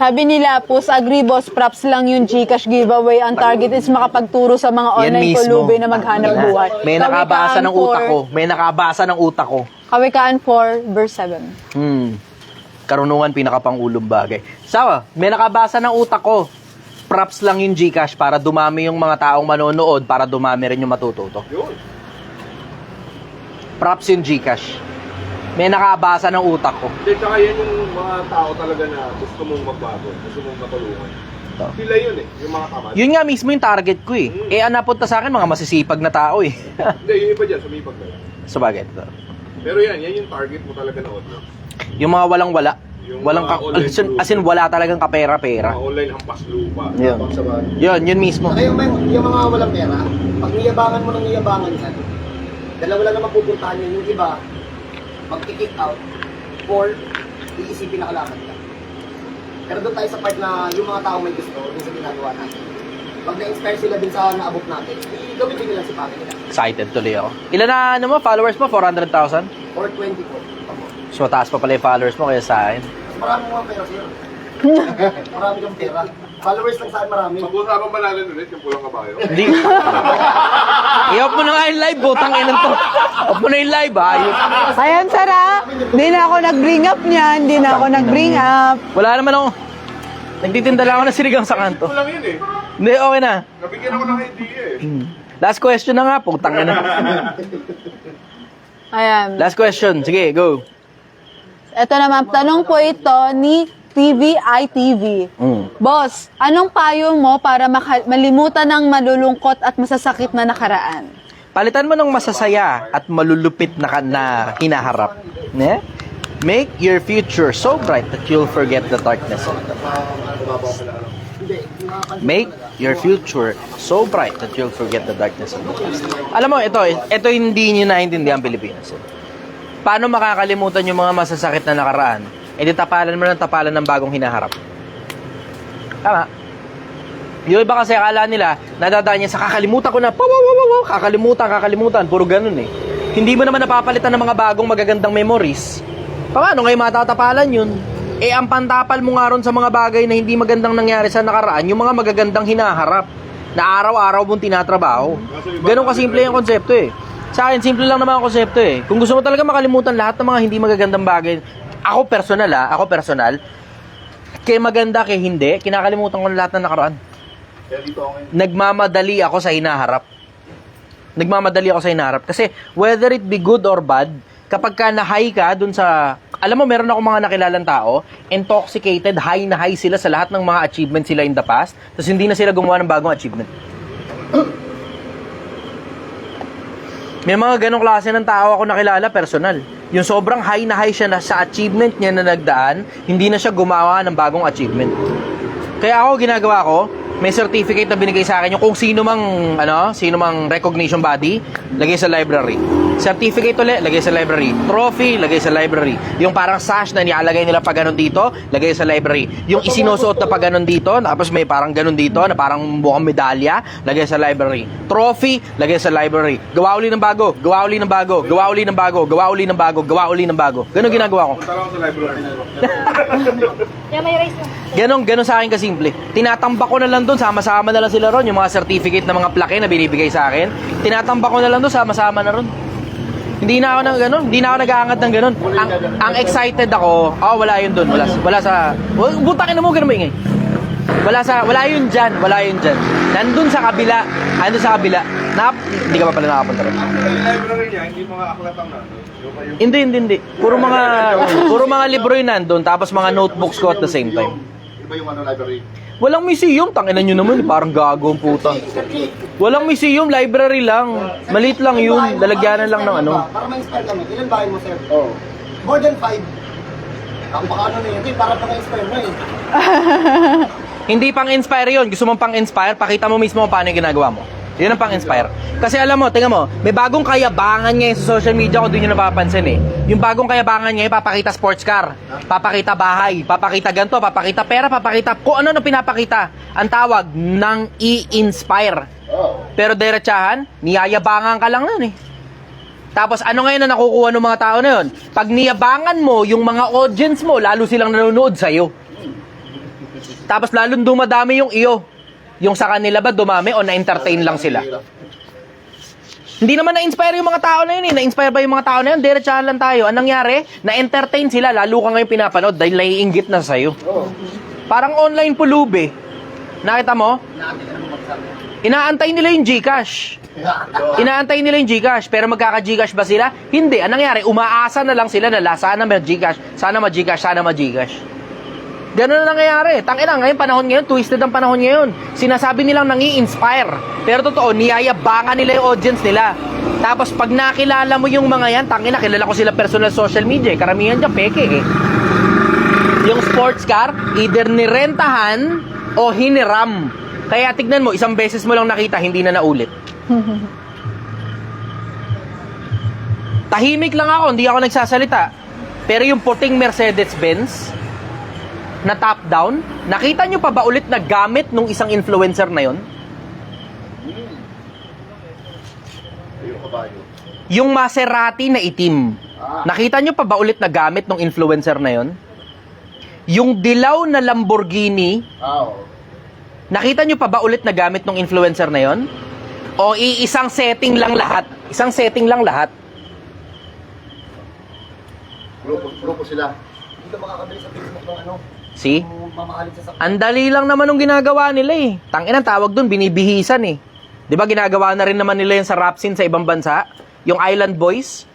Sabi nila, post agree boss, props lang yung Gcash giveaway. Ang target is makapagturo sa mga Yan online mismo. kulube na maghanap buhay. May nakabasa Kawikaan ng utak 4, ko. May nakabasa ng utak ko. Kawikaan 4, verse 7. Karunungan, pinakapangulong bagay. Sawa, may nakabasa ng utak ko. Props lang yung Gcash para dumami yung mga taong manonood, para dumami rin yung matututo. Yun. Props yung Gcash. May nakabasa ng utak ko. Hindi, tsaka yan yung mga tao talaga na gusto mong magbago, gusto mong matulungan. Sila yun eh, yung mga kamad. Yun nga mismo yung target ko eh. Eh, ang napunta sa akin, mga masisipag na tao eh. Hindi, yung iba dyan, sumipag na lang. Sabagay. Pero yan yung target mo talaga na audience. Yung mga walang-wala. Yung Walang mga online as in, wala talagang kapera-pera. Mga online hampas lupa. Yun. Yun mismo. Kaya yung mga walang pera, pag niyabangan mo ng niyabangan yan, dalawa lang naman pupuntahan yun. Yung iba, mag-kick out, or iisipin na kalaban ka. Pero doon tayo sa part na yung mga tao may gusto, yung sa ginagawa natin. Pag na-inspire sila din sa naabot natin, gawin din nila si pake nila. Excited tuloy ako. Ilan na ano mo, followers mo? 400,000? Or 20 po. So, taas pa pala yung followers mo kaya sa akin. Mas marami mga pera sa'yo. Marami kang pera. Followers lang saan marami. Pag-usapan ba natin ulit yung pulang kabayo? Hindi. I-off mo na nga yung live, butang ina to. Off mo na yung live, ayos. Ayan, Sara. Hindi na ako nag-bring up niyan. Hindi na ako nag-bring up. Wala naman ako. Nagtitinda lang ako ng sinigang sa kanto. Ito lang yun eh. Hindi, okay na. Nabigyan ako ng idea eh. Last question na nga, putang ina. Ayan. Last question, sige, go. Ito naman, tanong po ito ni TVITV. Boss, anong payo mo para malimutan ng malulungkot at masasakit na nakaraan? Palitan mo ng masasaya at malulupit na hinaharap. Ne? Make your future so bright that you'll forget the darkness of it. Make your future so bright that you'll forget the darkness of the past. Alam mo, ito hindi niyo naintindihan ang Pilipinas. Paano makakalimutan yung mga masasakit na nakaraan? E di tapalan mo ng tapalan ng bagong hinaharap. Tama. Yung iba kasi akala nila, nadadaan niya sa kakalimutan ko na, kakalimutan, puro ganun eh. Hindi mo naman napapalitan ng mga bagong magagandang memories. Paano ngayon matatapalan yun? Eh, ang pantapal mo nga ron sa mga bagay na hindi magandang nangyari sa nakaraan, yung mga magagandang hinaharap na araw-araw mong tinatrabaho. Ganun kasimple yung konsepto eh. Sa akin, simple lang naman ang konsepto eh. Kung gusto mo talaga makalimutan lahat ng mga hindi magagandang bagay, ako personal, kay maganda, kay hindi, kinakalimutan ko na lahat ng nakaraan. Nagmamadali ako sa hinaharap. Kasi whether it be good or bad, kapag ka na-high ka dun sa... Alam mo, meron ako mga nakilalang tao, intoxicated, high na high sila sa lahat ng mga achievements sila in the past, tapos hindi na sila gumawa ng bagong achievement. May mga ganong klase ng tao ako nakilala, personal. Yung sobrang high na high siya na sa achievement niya na nagdaan, hindi na siya gumawa ng bagong achievement. Kaya ako, ginagawa ko, may certificate na binigay sa akin yung kung sino mang recognition body, lagay sa library. Certificate ulit, lagay sa library. Trophy, lagay sa library. Yung parang sash na nilalagay nila pag ganun dito, lagay sa library. Yung isinusuot na pag ganun dito, tapos may parang ganun dito, na parang mukhang medalya, lagay sa library. Trophy, lagay sa library. Gawa uli ng bago, gawa uli ng bago, gawa uli ng bago, gawa uli ng bago, gawa uli ng bago. Ganun ginagawa ko. Punta lang sa library. Ganon sa akin kasimple. Tinatambak ko na lang doon, sama-sama na lang sila ron. Yung mga certificate na mga plaque na binibigay sa akin, tinatambak ko na lang doon, sama-sama na ron. Hindi na ako nag-aangat ng ganon. Ang excited ako, wala yun doon. Wala sa, butakin na mo, ganun mo ingay. Wala yun dyan. Nandun sa kabila. Hindi ka pa pala nakapunta ron. Yung library niya, hindi mga aklat ang nandun. Hindi. Puro mga libro yun nandun, tapos mga notebooks ko at the same time. Iba yung library. Walang museum, tanginan nyo naman, parang gago ang puta. Walang museum, library lang. Maliit lang yun, lalagyanan lang ng ano. Para ma-inspire kami, ilan bahay mo, sir? More than 5. Ang baka na yun, para pang-inspire mo eh. Hindi pang-inspire yun, gusto mong pang-inspire, pakita mo mismo paano yung ginagawa mo. Yun ang pang-inspire. Kasi alam mo, tingnan mo, may bagong kayabangan ngayon sa social media kung doon nyo napapansin eh. Yung bagong kayabangan ngayon, papakita sports car, papakita bahay, papakita ganito, papakita pera, papakita kung ano na pinapakita. Ang tawag ng i-inspire. Pero diretsahan, niyayabangan ka lang nun eh. Tapos ano ngayon na nakukuha ng mga tao na yun? Pag niyabangan mo, yung mga audience mo, lalo silang nanonood sa'yo. Tapos lalong dumadami yung iyo. Yung sa kanila ba dumami o na-entertain lang sila? Hindi naman na-inspire yung mga tao na yun eh. Na-inspire ba yung mga tao na yun? Diretsahan lang tayo. Anong nangyari? Na-entertain sila. Lalo ka ngayon pinapanood dahil naiinggit na sa'yo. Parang online pulubi. Nakita mo? Inaantay nila yung GCash. Inaantay nila yung GCash. Pero magkaka-GCash ba sila? Hindi. Anong nangyari? Umaasa na lang sila na sana mag-GCash. Sana mag-GCash. Sana mag-GCash. Ganun na nangyayari. Tangina, ngayon, panahon ngayon, twisted ang panahon ngayon. Sinasabi nilang nangi-inspire. Pero totoo, niyayabangan nila yung audience nila. Tapos pag nakilala mo yung mga yan, tangina, kilala ko sila personal social media. Karamihan dyan, peke eh. Yung sports car, either nirentahan o hiniram. Kaya tignan mo, isang beses mo lang nakita, hindi na naulit. Tahimik lang ako, hindi ako nagsasalita. Pero yung puting Mercedes-Benz na top down, nakita nyo pa ba ulit na gamit nung isang influencer na yon? Yung Maserati na itim. Nakita nyo pa ba ulit na gamit nung influencer na yon? Yung dilaw na Lamborghini, nakita nyo pa ba ulit na gamit nung influencer na yon? O isang setting lang lahat? Isang setting lang lahat? Grupo sila. Hindi ka makakabili sa Facebook ng ano. See? Mamahalin sa sakit. Ang dali lang naman nung ginagawa nila eh. Tangina, tawag dun, binibihisan eh. Di ba ginagawa na rin naman nila yung sa rap scene sa ibang bansa? Yung Island Boys?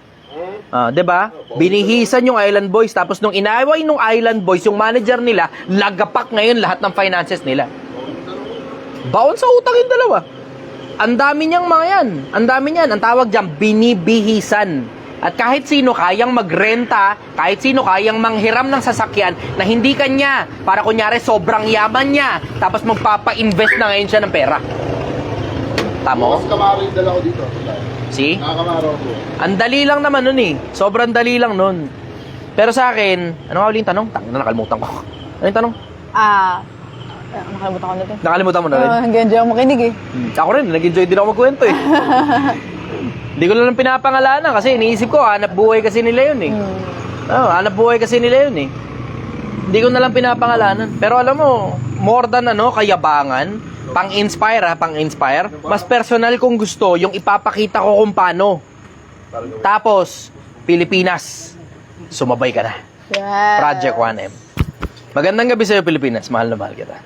Di ba? Binihisan yung Island Boys. Tapos nung inaway nung Island Boys, yung manager nila, lagapak ngayon lahat ng finances nila. Baon sa utang yung dalawa. Ang dami niyang mga yan. Ang dami niyan. Ang tawag dyan, binibihisan. At kahit sino kayang magrenta, kahit sino kayang manghiram ng sasakyan na hindi kanya, para kunyari sobrang yaman niya, tapos magpapa-invest na ngayon siya ng pera. Tamo? Mas kamaro yung dala ko dito. See? Nakakamaro ko. Ang dali lang naman nun eh. Sobrang dali lang nun. Pero sa akin, ano nga ulit yung tanong? Tangina, nakalimutan ko. Ano yung tanong? Nakalimutan ko na ito. Nakalimutan mo na rin? Nag-enjoy ako makinig eh. Ako rin, nag-enjoy din ako magkwento eh. Hindi ko lang pinapangalanan kasi iniisip ko, hanap buhay kasi nila yun eh. Hanap buhay kasi nila yun eh. Hindi ko na lang pinapangalanan. Pero alam mo, more than kayabangan, pang-inspire pang-inspire, mas personal kung gusto, yung ipapakita ko kung paano. Tapos, Pilipinas, sumabay ka na. Yes. Project 1M. Magandang gabi sa'yo, Pilipinas. Mahal na mahal kita.